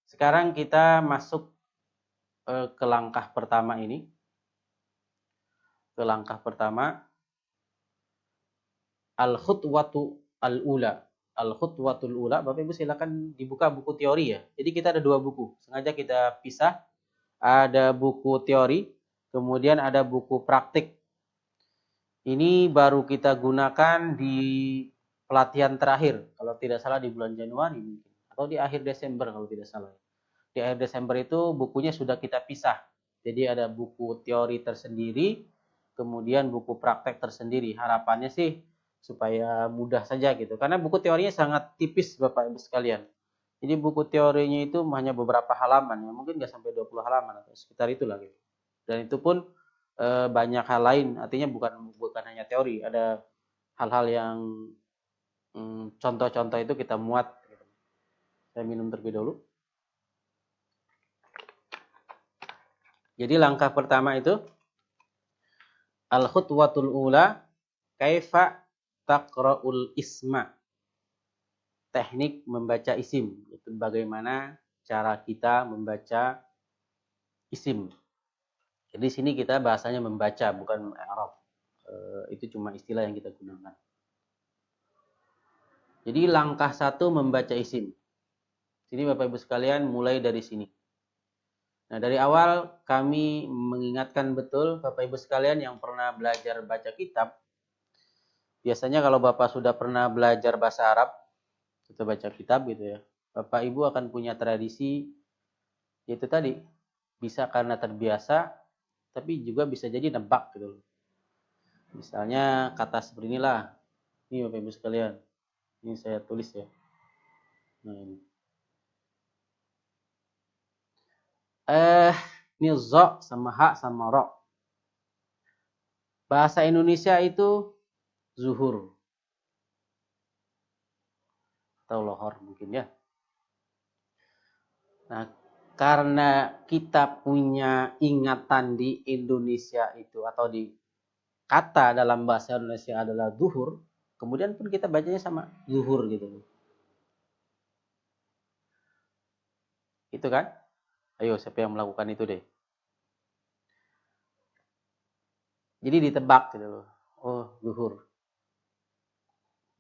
sekarang kita masuk ke langkah pertama ini. Ke langkah pertama, al-khutwatu al-ula. Al-khutwatul ula, Bapak Ibu silakan dibuka buku teori ya. Jadi kita ada 2 buku, sengaja kita pisah. Ada buku teori, kemudian ada buku praktik. Ini baru kita gunakan di pelatihan terakhir, kalau tidak salah di bulan Januari mungkin, atau di akhir Desember kalau tidak salah. Di akhir Desember itu bukunya sudah kita pisah. Jadi ada buku teori tersendiri, kemudian buku praktek tersendiri. Harapannya sih supaya mudah saja gitu. Karena buku teorinya sangat tipis Bapak Ibu sekalian. Jadi buku teorinya itu hanya beberapa halaman, ya mungkin nggak sampai 20 halaman atau sekitar itulah gitu. Dan itu pun banyak hal lain, artinya bukan hanya teori, ada hal-hal yang contoh-contoh itu kita muat. Gitu. Saya minum terlebih dahulu. Jadi langkah pertama itu al-khutwatul ula kaifa taqra'ul isma. Teknik membaca isim, itu bagaimana cara kita membaca isim. Jadi sini kita bahasanya membaca, bukan i'rab. Itu cuma istilah yang kita gunakan. Jadi langkah 1 membaca isim. Jadi Bapak Ibu sekalian mulai dari sini. Nah, dari awal kami mengingatkan betul Bapak Ibu sekalian yang pernah belajar baca kitab. Biasanya kalau Bapak sudah pernah belajar bahasa Arab, kita baca kitab gitu ya. Bapak Ibu akan punya tradisi yaitu tadi bisa karena terbiasa tapi juga bisa jadi nebak gitu. Misalnya kata seperti inilah. Ini Bapak Ibu sekalian. Ini saya tulis ya. Nah, ini. Ini zo sama ha sama ro. Bahasa Indonesia itu zuhur atau lohor mungkin ya. Nah, karena kita punya ingatan di Indonesia itu atau di kata dalam bahasa Indonesia adalah zuhur, kemudian pun kita bacanya sama zuhur gitu. Itu kan? Ayo siapa yang melakukan itu deh. Jadi ditebak gitu loh. Oh, zuhur.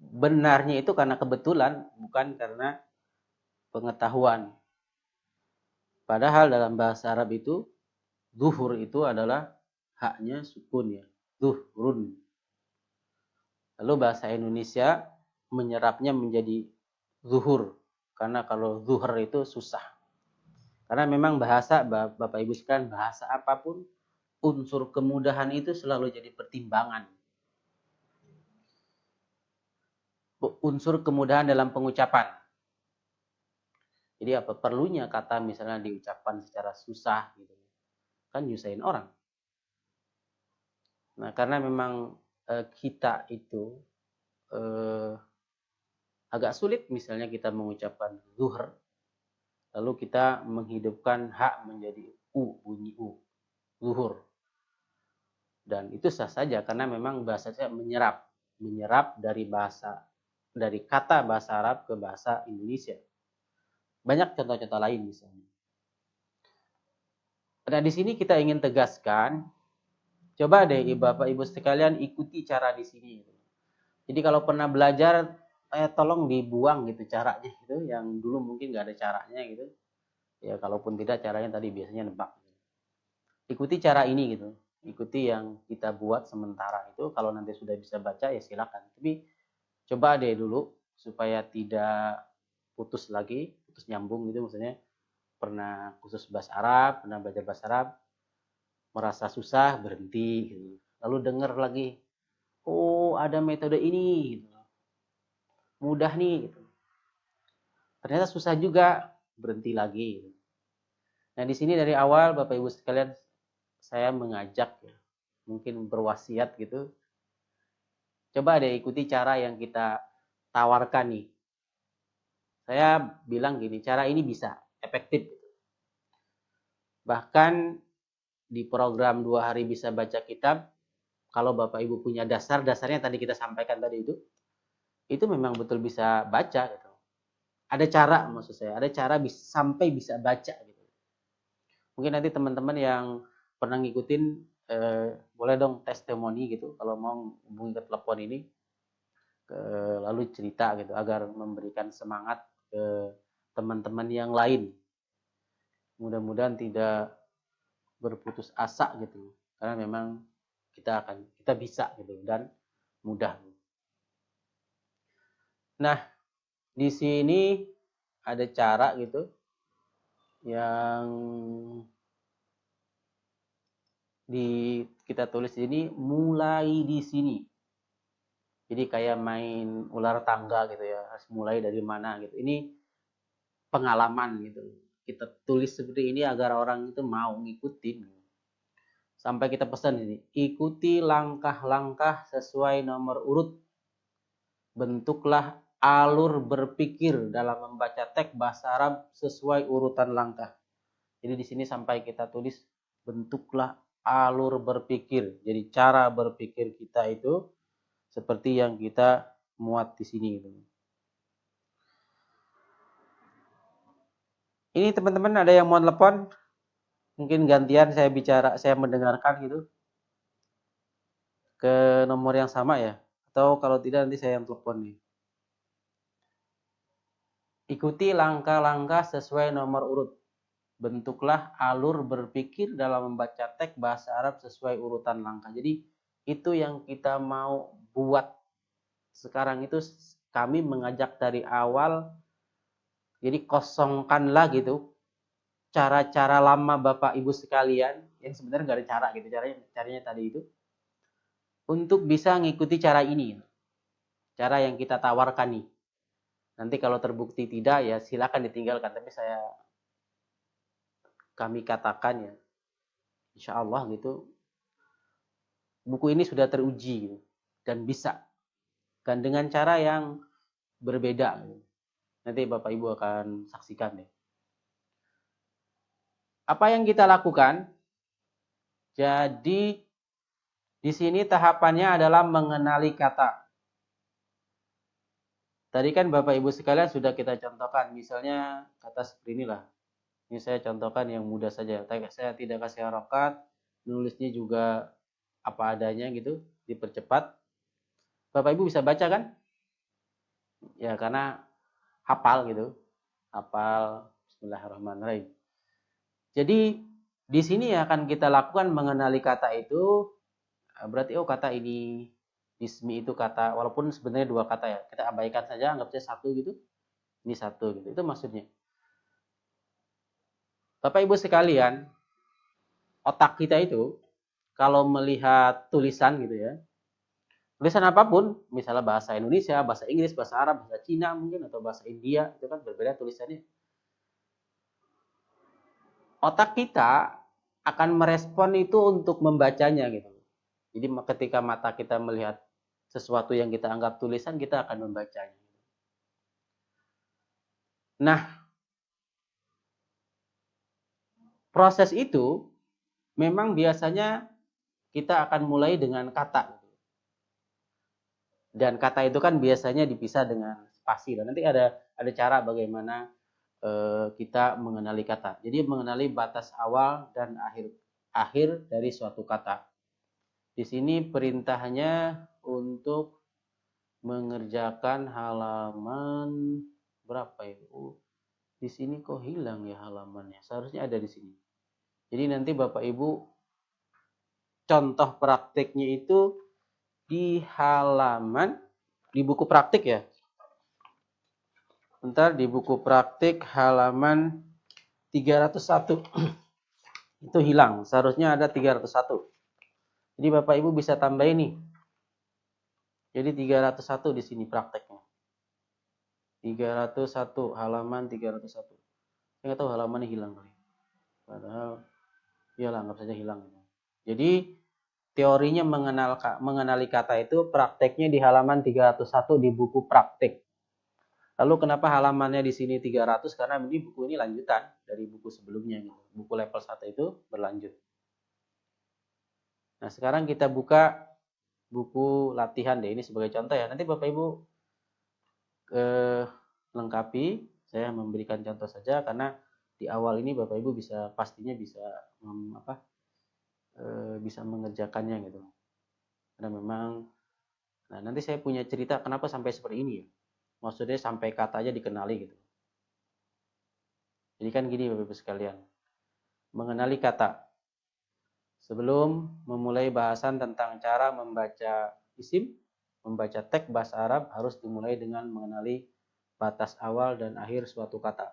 Benarnya itu karena kebetulan, bukan karena pengetahuan. Padahal dalam bahasa Arab itu, zuhur itu adalah haknya sukun ya. Zuhrun. Lalu bahasa Indonesia menyerapnya menjadi zuhur. Karena kalau zuhur itu susah. Karena memang bahasa, Bapak Ibu sekalian, bahasa apapun, unsur kemudahan itu selalu jadi pertimbangan. Unsur kemudahan dalam pengucapan. Jadi apa perlunya kata misalnya diucapkan secara susah gitu. Kan nyusahin orang. Nah, karena memang kita itu agak sulit misalnya kita mengucapkan zuhur, lalu kita menghidupkan hak menjadi u, bunyi u, zuhur. Dan itu sah saja karena memang bahasanya menyerap dari kata bahasa Arab ke bahasa Indonesia. Banyak contoh-contoh lain misalnya. Nah, di sini kita ingin tegaskan, coba deh Bapak Ibu sekalian ikuti cara di sini. Jadi kalau pernah belajar, tolong dibuang gitu caranya gitu, yang dulu mungkin nggak ada caranya gitu. Ya kalaupun tidak caranya tadi biasanya nebak. Ikuti cara ini gitu. Ikuti yang kita buat sementara itu. Kalau nanti sudah bisa baca ya silakan. Tapi coba deh dulu supaya tidak putus lagi, putus nyambung gitu maksudnya. Pernah khusus bahasa Arab, pernah belajar bahasa Arab, merasa susah berhenti gitu. Lalu dengar lagi, oh ada metode ini gitu. Mudah nih gitu. Ternyata susah juga, berhenti lagi. Nah, di sini dari awal Bapak Ibu sekalian saya mengajak ya, mungkin berwasiat gitu. Coba deh ikuti cara yang kita tawarkan nih. Saya bilang gini, cara ini bisa efektif. Bahkan di program 2 hari bisa baca kitab, kalau Bapak Ibu punya dasarnya tadi kita sampaikan tadi itu memang betul bisa baca gitu. Ada cara maksud saya, ada cara sampai bisa baca gitu. Mungkin nanti teman-teman yang pernah ngikutin boleh dong testimoni gitu kalau mau hubungi ke telepon ini lalu cerita gitu agar memberikan semangat ke teman-teman yang lain. Mudah-mudahan tidak berputus asa gitu karena memang kita bisa gitu dan mudah. Nah, di sini ada cara gitu yang kita tulis ini mulai di sini. Jadi kayak main ular tangga gitu ya, harus mulai dari mana gitu. Ini pengalaman gitu. Kita tulis seperti ini agar orang itu mau ngikutin. Sampai kita pesan ini, ikuti langkah-langkah sesuai nomor urut. Bentuklah alur berpikir dalam membaca teks bahasa Arab sesuai urutan langkah. Jadi di sini sampai kita tulis bentuklah alur berpikir. Jadi cara berpikir kita itu seperti yang kita muat di sini gitu. Ini teman-teman ada yang mau telepon? Mungkin gantian saya mendengarkan gitu. Ke nomor yang sama ya. Atau kalau tidak nanti saya yang telepon nih. Ikuti langkah-langkah sesuai nomor urut. Bentuklah alur berpikir dalam membaca teks bahasa Arab sesuai urutan langkah. Jadi itu yang kita mau buat sekarang itu, kami mengajak dari awal. Jadi kosongkanlah gitu cara-cara lama Bapak Ibu sekalian yang sebenarnya nggak ada cara gitu, caranya tadi itu untuk bisa ngikuti cara ini, cara yang kita tawarkan nih. Nanti kalau terbukti tidak ya silakan ditinggalkan, tapi kami katakan ya insya Allah gitu buku ini sudah teruji gitu, dan bisa, dan dengan cara yang berbeda gitu. Nanti Bapak Ibu akan saksikan deh apa yang kita lakukan. Jadi di sini tahapannya adalah mengenali kata. Tadi kan Bapak Ibu sekalian sudah kita contohkan, misalnya kata seperti inilah. Ini saya contohkan yang mudah saja. Saya tidak kasih harokat, nulisnya juga apa adanya gitu, dipercepat. Bapak Ibu bisa baca kan? Ya karena hafal gitu. Hafal Bismillahirrahmanirrahim. Jadi di sini akan kita lakukan mengenali kata itu. Berarti kata ini bismi itu kata, walaupun sebenarnya dua kata ya. Kita abaikan saja, anggap saja satu gitu. Ini satu gitu. Itu maksudnya. Bapak Ibu sekalian, otak kita itu kalau melihat tulisan gitu ya, tulisan apapun, misalnya bahasa Indonesia, bahasa Inggris, bahasa Arab, bahasa Cina mungkin, atau bahasa India, itu kan berbeda tulisannya. Otak kita akan merespon itu untuk membacanya gitu. Jadi ketika mata kita melihat sesuatu yang kita anggap tulisan, kita akan membacanya. Nah, proses itu memang biasanya kita akan mulai dengan kata. Dan kata itu kan biasanya dipisah dengan spasi. Dan nanti ada cara bagaimana kita mengenali kata. Jadi mengenali batas awal dan akhir dari suatu kata. Di sini perintahnya untuk mengerjakan halaman berapa itu? Di sini kok hilang ya halamannya? Seharusnya ada di sini. Jadi nanti Bapak Ibu contoh praktiknya itu di halaman, di buku praktik ya. Bentar, di buku praktik halaman 301. Itu hilang. Seharusnya ada 301. Jadi Bapak Ibu bisa tambah ini. Jadi 301 di sini prakteknya. 301, halaman 301. Saya nggak tahu halamannya hilang kali. Padahal iyalah, anggap saja hilang. Jadi teorinya mengenali kata itu prakteknya di halaman 301 di buku praktik. Lalu kenapa halamannya di sini 300? Karena ini buku ini lanjutan dari buku sebelumnya. Buku level 1 itu berlanjut. Nah sekarang kita buka buku latihan deh. Ini sebagai contoh ya. Nanti Bapak Ibu lengkapi. Saya memberikan contoh saja karena di awal ini Bapak Ibu pastinya bisa mengerjakannya gitu. Karena memang, nah nanti saya punya cerita kenapa sampai seperti ini ya. Maksudnya sampai katanya dikenali gitu. Jadi kan gini Bapak Ibu sekalian, mengenali kata. Sebelum memulai bahasan tentang cara membaca isim, membaca teks bahasa Arab harus dimulai dengan mengenali batas awal dan akhir suatu kata.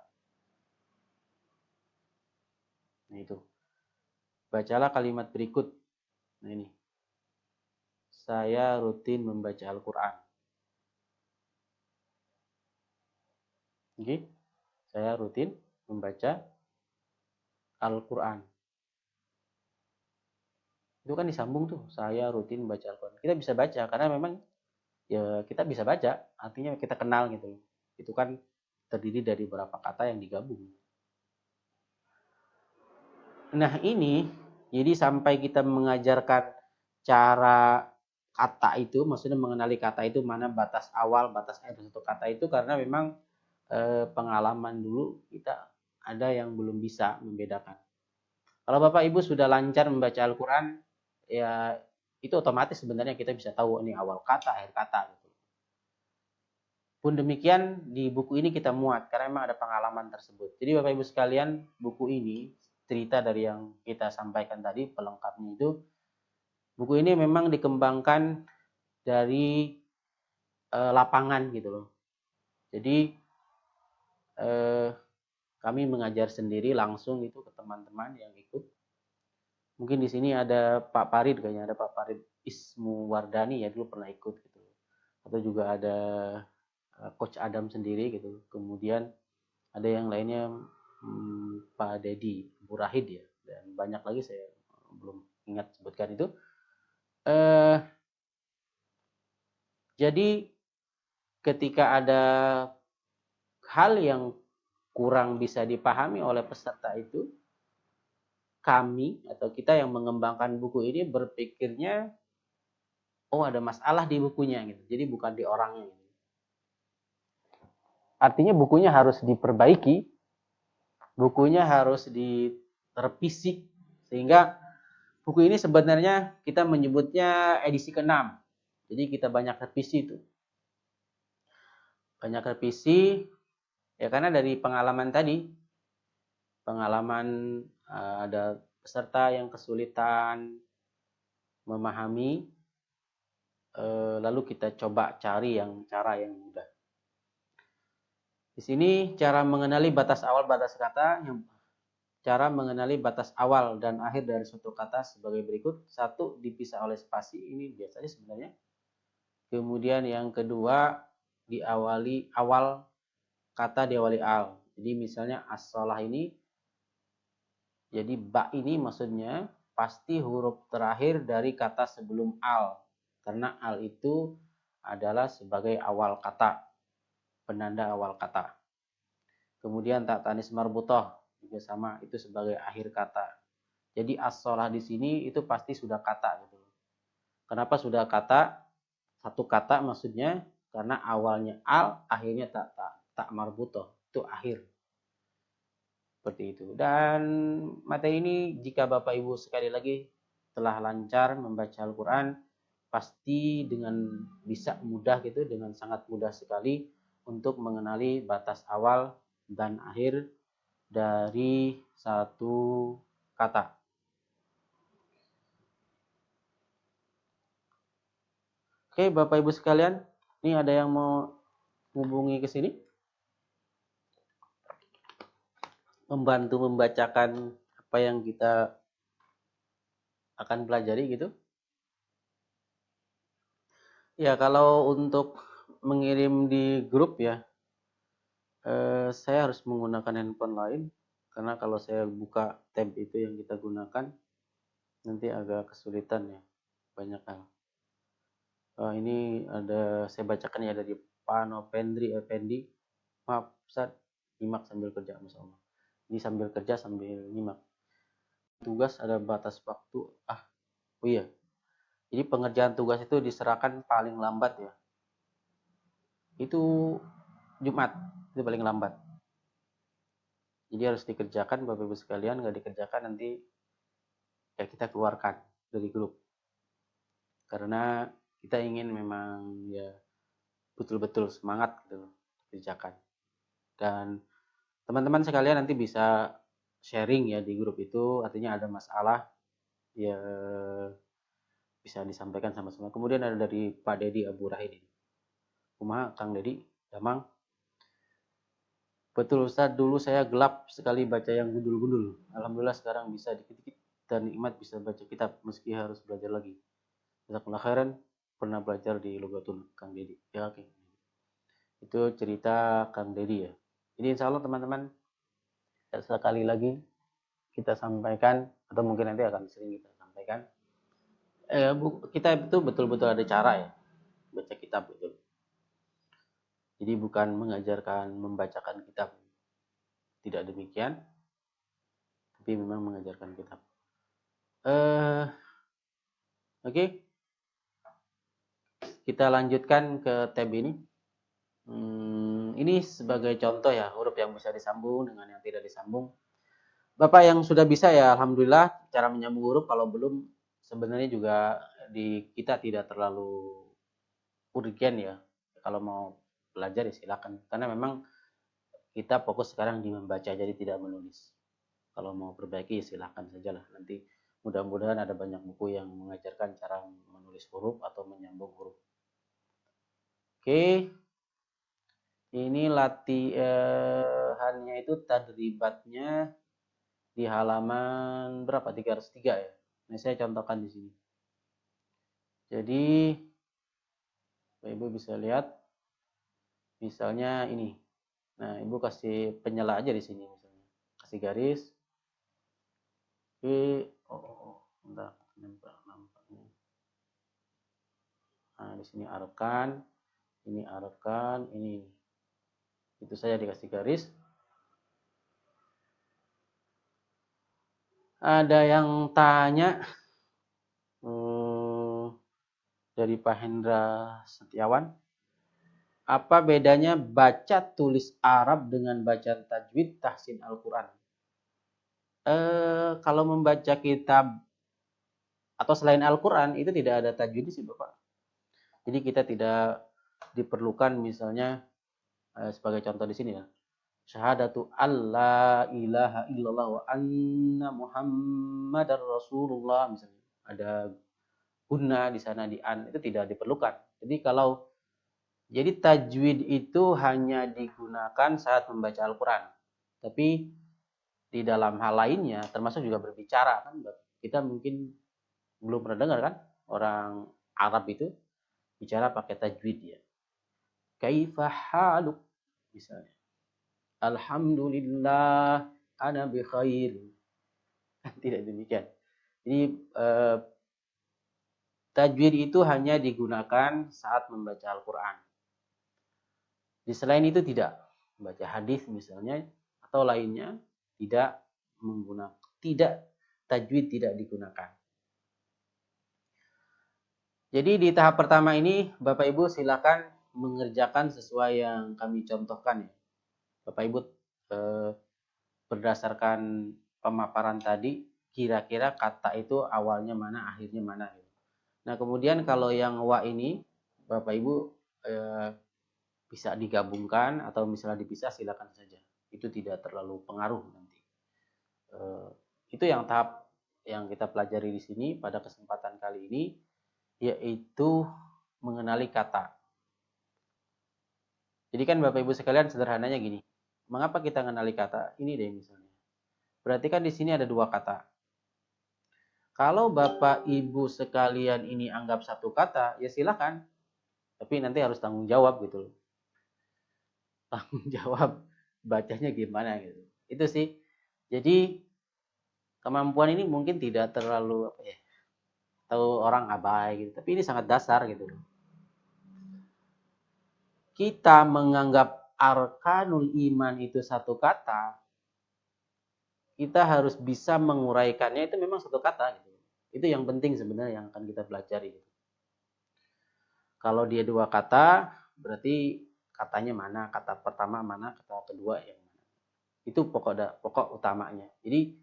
Nah itu. Bacalah kalimat berikut. Nah ini. Saya rutin membaca Al-Quran. Oke. Saya rutin membaca Al-Quran. Itu kan disambung tuh. Saya rutin membaca Al-Quran. Kita bisa baca karena memang ya kita bisa baca. Artinya kita kenal gitu. Itu kan terdiri dari beberapa kata yang digabung. Nah ini, jadi sampai kita mengajarkan cara kata itu, maksudnya mengenali kata itu, mana batas awal, batas akhir satu kata itu, karena memang pengalaman dulu kita ada yang belum bisa membedakan. Kalau Bapak Ibu sudah lancar membaca Al-Quran, ya itu otomatis sebenarnya kita bisa tahu ini awal kata, akhir kata. Gitu. Pun demikian di buku ini kita muat karena memang ada pengalaman tersebut. Jadi Bapak Ibu sekalian, buku ini cerita dari yang kita sampaikan tadi pelengkapnya itu, buku ini memang dikembangkan dari lapangan gitu loh. Jadi kami mengajar sendiri langsung itu ke teman-teman yang ikut. Mungkin di sini ada Pak Farid, kayaknya ada Pak Farid Ismu Wardani ya, dulu pernah ikut gitu. Atau juga ada Coach Adam sendiri gitu. Kemudian ada yang lainnya Pak Dedi Burahid ya, dan banyak lagi saya belum ingat sebutkan itu. Jadi ketika ada hal yang kurang bisa dipahami oleh peserta itu, kami atau kita yang mengembangkan buku ini berpikirnya, oh ada masalah di bukunya gitu. Jadi bukan di orangnya. Gitu. Artinya bukunya harus diperbaiki, bukunya harus direvisi, sehingga buku ini sebenarnya kita menyebutnya edisi ke-6. Jadi kita banyak revisi itu. Banyak revisi, ya karena dari pengalaman tadi, pengalaman ada peserta yang kesulitan memahami, lalu kita coba cari cara yang mudah. Di sini cara mengenali batas awal batas kata, cara mengenali batas awal dan akhir dari suatu kata sebagai berikut. 1, dipisah oleh spasi, ini biasanya sebenarnya. Kemudian yang kedua, awal kata diawali al. Jadi misalnya as-shalah ini, jadi ba ini maksudnya pasti huruf terakhir dari kata sebelum al. Karena al itu adalah sebagai awal kata, penanda awal kata. Kemudian tak tanis marbutoh juga sama, itu sebagai akhir kata. Jadi as-shalah di sini itu pasti sudah kata gitu. Kenapa sudah kata? Satu kata maksudnya karena awalnya al, akhirnya tak marbutoh, itu akhir. Seperti itu. Dan materi ini jika Bapak Ibu sekali lagi telah lancar membaca Al-Quran, pasti dengan bisa mudah gitu, dengan sangat mudah sekali untuk mengenali batas awal dan akhir dari satu kata. Oke, Bapak Ibu sekalian, ini ada yang mau hubungi ke sini? Membantu membacakan apa yang kita akan pelajari gitu. Ya, kalau untuk mengirim di grup ya, saya harus menggunakan handphone lain, karena kalau saya buka tab itu yang kita gunakan, nanti agak kesulitan ya, banyak hal. Ini ada, saya bacakan ya dari Pano Pendri Effendi. Maaf, Ustaz, nyimak sambil kerja, Masya Allah. Ini sambil kerja sambil nyimak. Tugas ada batas waktu. Oh iya. Jadi pengerjaan tugas itu diserahkan paling lambat ya. Itu Jumat, itu paling lambat. Jadi harus dikerjakan Bapak Ibu sekalian, nggak dikerjakan nanti ya kita keluarkan dari grup. Karena kita ingin memang ya betul-betul semangat gitu kerjakan. Dan teman-teman sekalian nanti bisa sharing ya di grup itu, artinya ada masalah ya bisa disampaikan sama-sama. Kemudian ada dari Pak Dedi Abu Rahid ini. Kumaha Kang Dedi, Damang. Betul Ustaz, dulu saya gelap sekali baca yang gundul-gundul. Alhamdulillah sekarang bisa dikit-dikit dan nikmat bisa baca kitab meski harus belajar lagi. Jazakallah khairan, pernah belajar di Logatun Kang Dedi. Ya oke. Itu cerita Kang Dedi ya. Jadi insya Allah teman-teman, sekali lagi kita sampaikan, atau mungkin nanti akan sering kita sampaikan, kita itu betul-betul ada cara ya baca kitab betul. Jadi bukan mengajarkan membacakan kitab, tidak demikian, tapi memang mengajarkan kitab. Oke. Kita lanjutkan ke tab ini. Ini sebagai contoh ya, huruf yang bisa disambung dengan yang tidak disambung. Bapak yang sudah bisa ya alhamdulillah cara menyambung huruf, kalau belum sebenarnya juga di kita tidak terlalu urgen ya. Kalau mau belajar ya silakan. Karena memang kita fokus sekarang di membaca, jadi tidak menulis. Kalau mau perbaiki ya silakan sajalah. Nanti mudah-mudahan ada banyak buku yang mengajarkan cara menulis huruf atau menyambung huruf. Oke, ini latihannya itu tadribatnya di halaman berapa? 303 ya. Ini saya contohkan di sini. Jadi Ibu bisa lihat misalnya ini. Nah, Ibu kasih penyela aja di sini misalnya. Kasih garis. Oke, bentar, nampaknya. Nah, di sini arkan, ini arkan, ini. Itu saja dikasih garis. Ada yang tanya dari Pak Hendra Setiawan, apa bedanya baca tulis Arab dengan bacaan tajwid tahsin Al-Quran? Kalau membaca kitab atau selain Al-Quran itu tidak ada tajwid sih Bapak. Jadi kita tidak diperlukan misalnya sebagai contoh di sini ya. Syahadatu alla ilaha illallah wa anna muhammadar rasulullah misalnya. Ada guna di sana di an itu tidak diperlukan. Jadi tajwid itu hanya digunakan saat membaca Al-Qur'an. Tapi di dalam hal lainnya termasuk juga berbicara kan kita mungkin belum pernah dengar kan orang Arab itu bicara pakai tajwid ya. Kaifa haluk misalnya. Alhamdulillah ana bi khair. Tidak demikian. Jadi tajwid itu hanya digunakan saat membaca Al-Qur'an. Di selain itu tidak. Membaca hadis misalnya atau lainnya tidak menggunakan tajwid tidak digunakan. Jadi di tahap pertama ini Bapak Ibu silakan mengerjakan sesuai yang kami contohkan ya. Bapak Ibu berdasarkan pemaparan tadi kira-kira kata itu awalnya mana akhirnya mana. Nah kemudian kalau yang wa ini Bapak Ibu bisa digabungkan atau misalnya dipisah silakan saja. Itu tidak terlalu pengaruh nanti. Itu yang tahap yang kita pelajari di sini pada kesempatan kali ini yaitu mengenali kata. Jadi kan Bapak Ibu sekalian sederhananya gini. Mengapa kita mengenali kata? Ini deh misalnya. Berarti kan di sini ada dua kata. Kalau Bapak Ibu sekalian ini anggap satu kata, ya silakan. Tapi nanti harus tanggung jawab gitu loh. Tanggung jawab bacanya gimana gitu. Itu sih. Jadi kemampuan ini mungkin tidak terlalu atau orang abai gitu. Tapi ini sangat dasar gitu loh. Kita menganggap arkanul iman itu satu kata, kita harus bisa menguraikannya itu memang satu kata gitu. Itu yang penting sebenarnya yang akan kita pelajari. Kalau dia dua kata, berarti katanya mana, kata pertama mana, kata kedua yang mana. Itu pokok utamanya. Jadi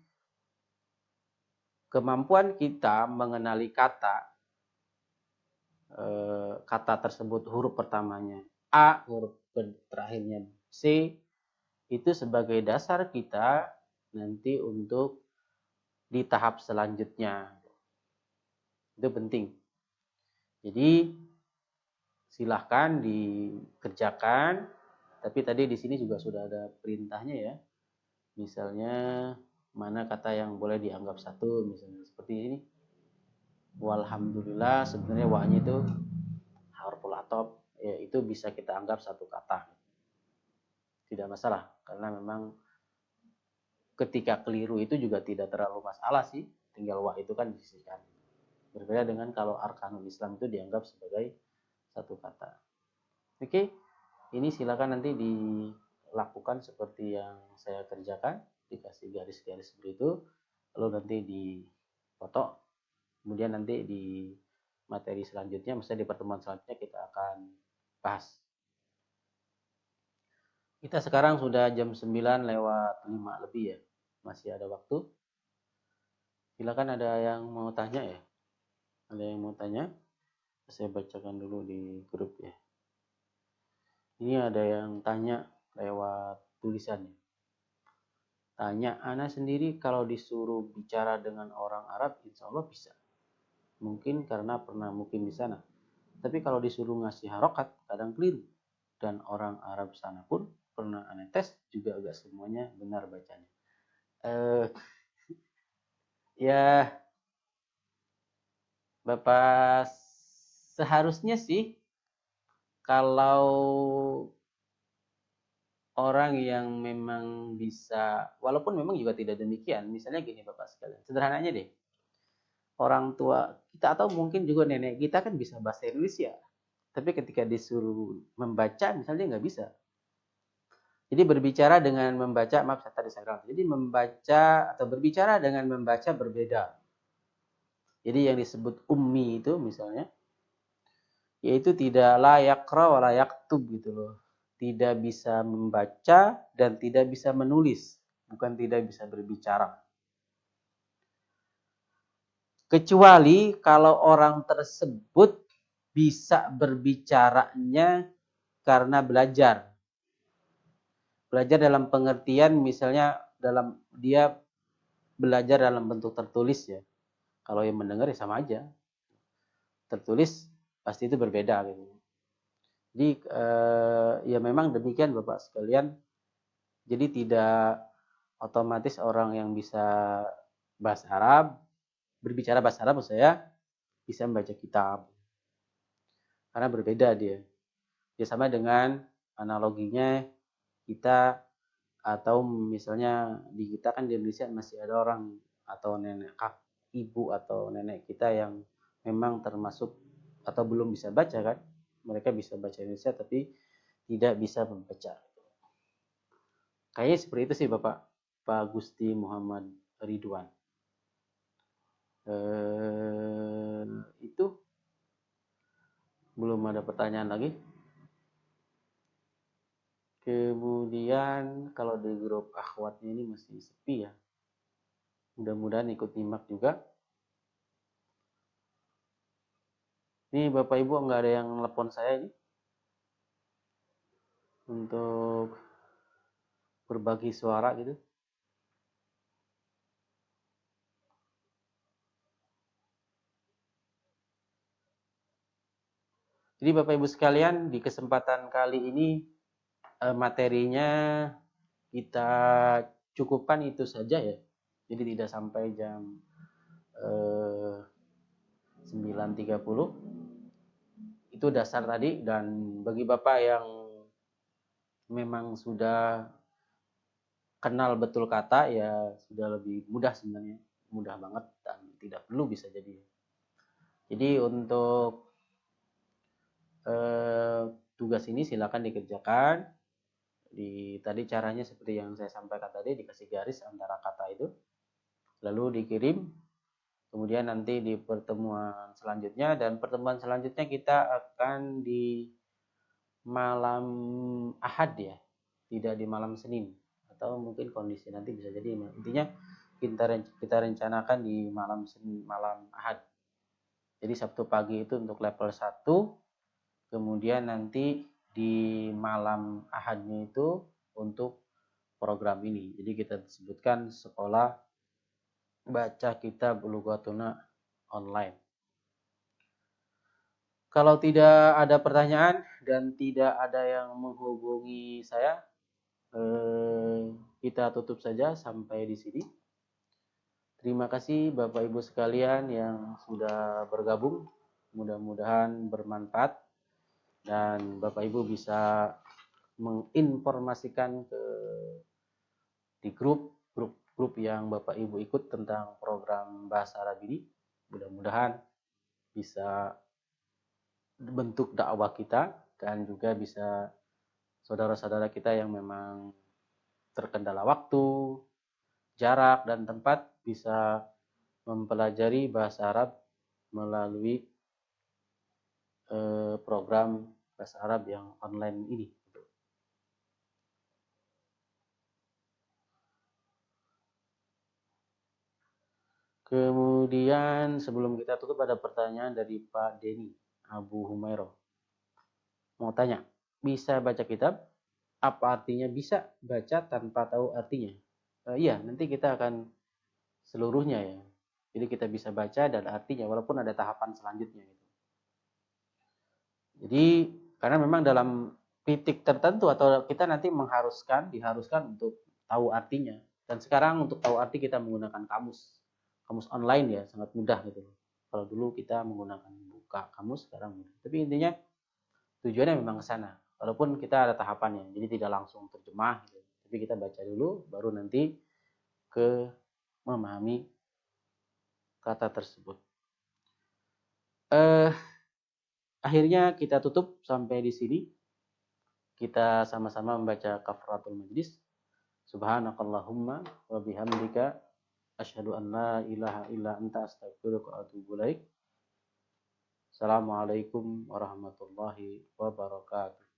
kemampuan kita mengenali kata tersebut huruf pertamanya A, huruf terakhirnya C, itu sebagai dasar kita nanti untuk di tahap selanjutnya. Itu penting. Jadi silahkan dikerjakan. Tapi tadi di sini juga sudah ada perintahnya ya. Misalnya mana kata yang boleh dianggap satu, misalnya seperti ini. Walhamdulillah sebenarnya wa-nya itu harful atop, ya itu bisa kita anggap satu kata. Tidak masalah karena memang ketika keliru itu juga tidak terlalu masalah sih. Tinggal wa itu kan disisihkan. Berbeda dengan kalau arkanul Islam itu dianggap sebagai satu kata. Oke, ini silakan nanti dilakukan seperti yang saya kerjakan, dikasih garis-garis seperti itu, lalu nanti dipoto, kemudian nanti di materi selanjutnya, misalnya di pertemuan selanjutnya kita akan bahas. Kita sekarang sudah jam 9 lewat 5 lebih ya, masih ada waktu. Silakan ada yang mau tanya ya? Ada yang mau tanya? Saya bacakan dulu di grup ya. Ini ada yang tanya lewat tulisannya. Tanya, ana sendiri kalau disuruh bicara dengan orang Arab, insya Allah bisa. Mungkin karena pernah mukim di sana. Tapi kalau disuruh ngasih harokat, kadang keliru. Dan orang Arab sana pun pernah aneh tes, juga agak semuanya benar bacanya. Eh, ya, Bapak seharusnya sih kalau orang yang memang bisa, walaupun memang juga tidak demikian, misalnya gini Bapak sekalian, sederhananya deh, orang tua kita atau mungkin juga nenek kita kan bisa bahasa Indonesia, tapi ketika disuruh membaca misalnya nggak bisa. Jadi berbicara dengan membaca, maaf saya tadi saya jadi membaca atau berbicara dengan membaca berbeda. Jadi yang disebut ummi itu misalnya, yaitu tidak layak wa layak tub gitu loh. Tidak bisa membaca dan tidak bisa menulis, bukan tidak bisa berbicara. Kecuali kalau orang tersebut bisa berbicaranya karena belajar. Belajar dalam pengertian misalnya dalam dia belajar dalam bentuk tertulis ya. Kalau yang mendengar ya sama aja. Tertulis pasti itu berbeda gitu. Jadi ya memang demikian Bapak sekalian. Jadi tidak otomatis orang yang bisa bahasa Arab, berbicara bahasa Arab saya bisa membaca kitab. Karena berbeda dia. Ya sama dengan analoginya kita atau misalnya di kita kan di Indonesia masih ada orang atau nenek ibu atau nenek kita yang memang termasuk atau belum bisa baca kan, mereka bisa baca Indonesia tapi tidak bisa membaca. Kayaknya seperti itu sih Bapak Pak Gusti Muhammad Ridwan. Itu belum ada pertanyaan lagi. Kemudian kalau di grup akhwatnya ini masih sepi ya. Mudah-mudahan ikut nyimak juga. Ini Bapak Ibu nggak ada yang telepon saya ini untuk berbagi suara gitu. Jadi Bapak Ibu sekalian, di kesempatan kali ini materinya kita cukupkan itu saja ya. Jadi tidak sampai jam 9.30. Itu dasar tadi, dan bagi Bapak yang memang sudah kenal betul kata ya sudah lebih mudah sebenarnya, mudah banget dan tidak perlu bisa jadi. Jadi untuk tugas ini silakan dikerjakan. Tadi caranya seperti yang saya sampaikan tadi, dikasih garis antara kata itu, lalu dikirim. Kemudian nanti di pertemuan selanjutnya, dan pertemuan selanjutnya kita akan di malam Ahad ya, tidak di malam Senin, atau mungkin kondisi nanti bisa jadi. Intinya kita rencanakan di malam Senin, malam Ahad. Jadi Sabtu pagi itu untuk level 1, kemudian nanti di malam Ahadnya itu untuk program ini. Jadi kita sebutkan sekolah baca kitab Lughatuna online. Kalau tidak ada pertanyaan dan tidak ada yang menghubungi saya, kita tutup saja sampai di sini. Terima kasih Bapak Ibu sekalian yang sudah bergabung. Mudah-mudahan bermanfaat dan Bapak Ibu bisa menginformasikan di grup yang Bapak Ibu ikut tentang program Bahasa Arab ini. Mudah-mudahan bisa bentuk dakwah kita dan juga bisa saudara-saudara kita yang memang terkendala waktu, jarak, dan tempat bisa mempelajari bahasa Arab melalui program bahasa Arab yang online ini. Kemudian sebelum kita tutup ada pertanyaan dari Pak Denny Abu Humairo. Mau tanya, bisa baca kitab. Apa artinya bisa baca tanpa tahu artinya? Iya, nanti kita akan seluruhnya ya. Jadi kita bisa baca dan artinya, walaupun ada tahapan selanjutnya gitu. Jadi karena memang dalam titik tertentu atau kita nanti diharuskan untuk tahu artinya. Dan sekarang untuk tahu arti kita menggunakan kamus online ya, sangat mudah gitu. Kalau dulu kita menggunakan buka kamus, sekarang mudah. Tapi intinya tujuannya memang ke sana. Walaupun kita ada tahapannya, jadi tidak langsung terjemah gitu. Tapi kita baca dulu, baru nanti ke memahami kata tersebut. Akhirnya kita tutup sampai di sini. Kita sama-sama membaca kafaratul majlis. Subhanakallahumma wa bihamdika asyhadu an la ilaha illa anta astaghfiruka wa atubu ilaik. Assalamualaikum warahmatullahi wabarakatuh.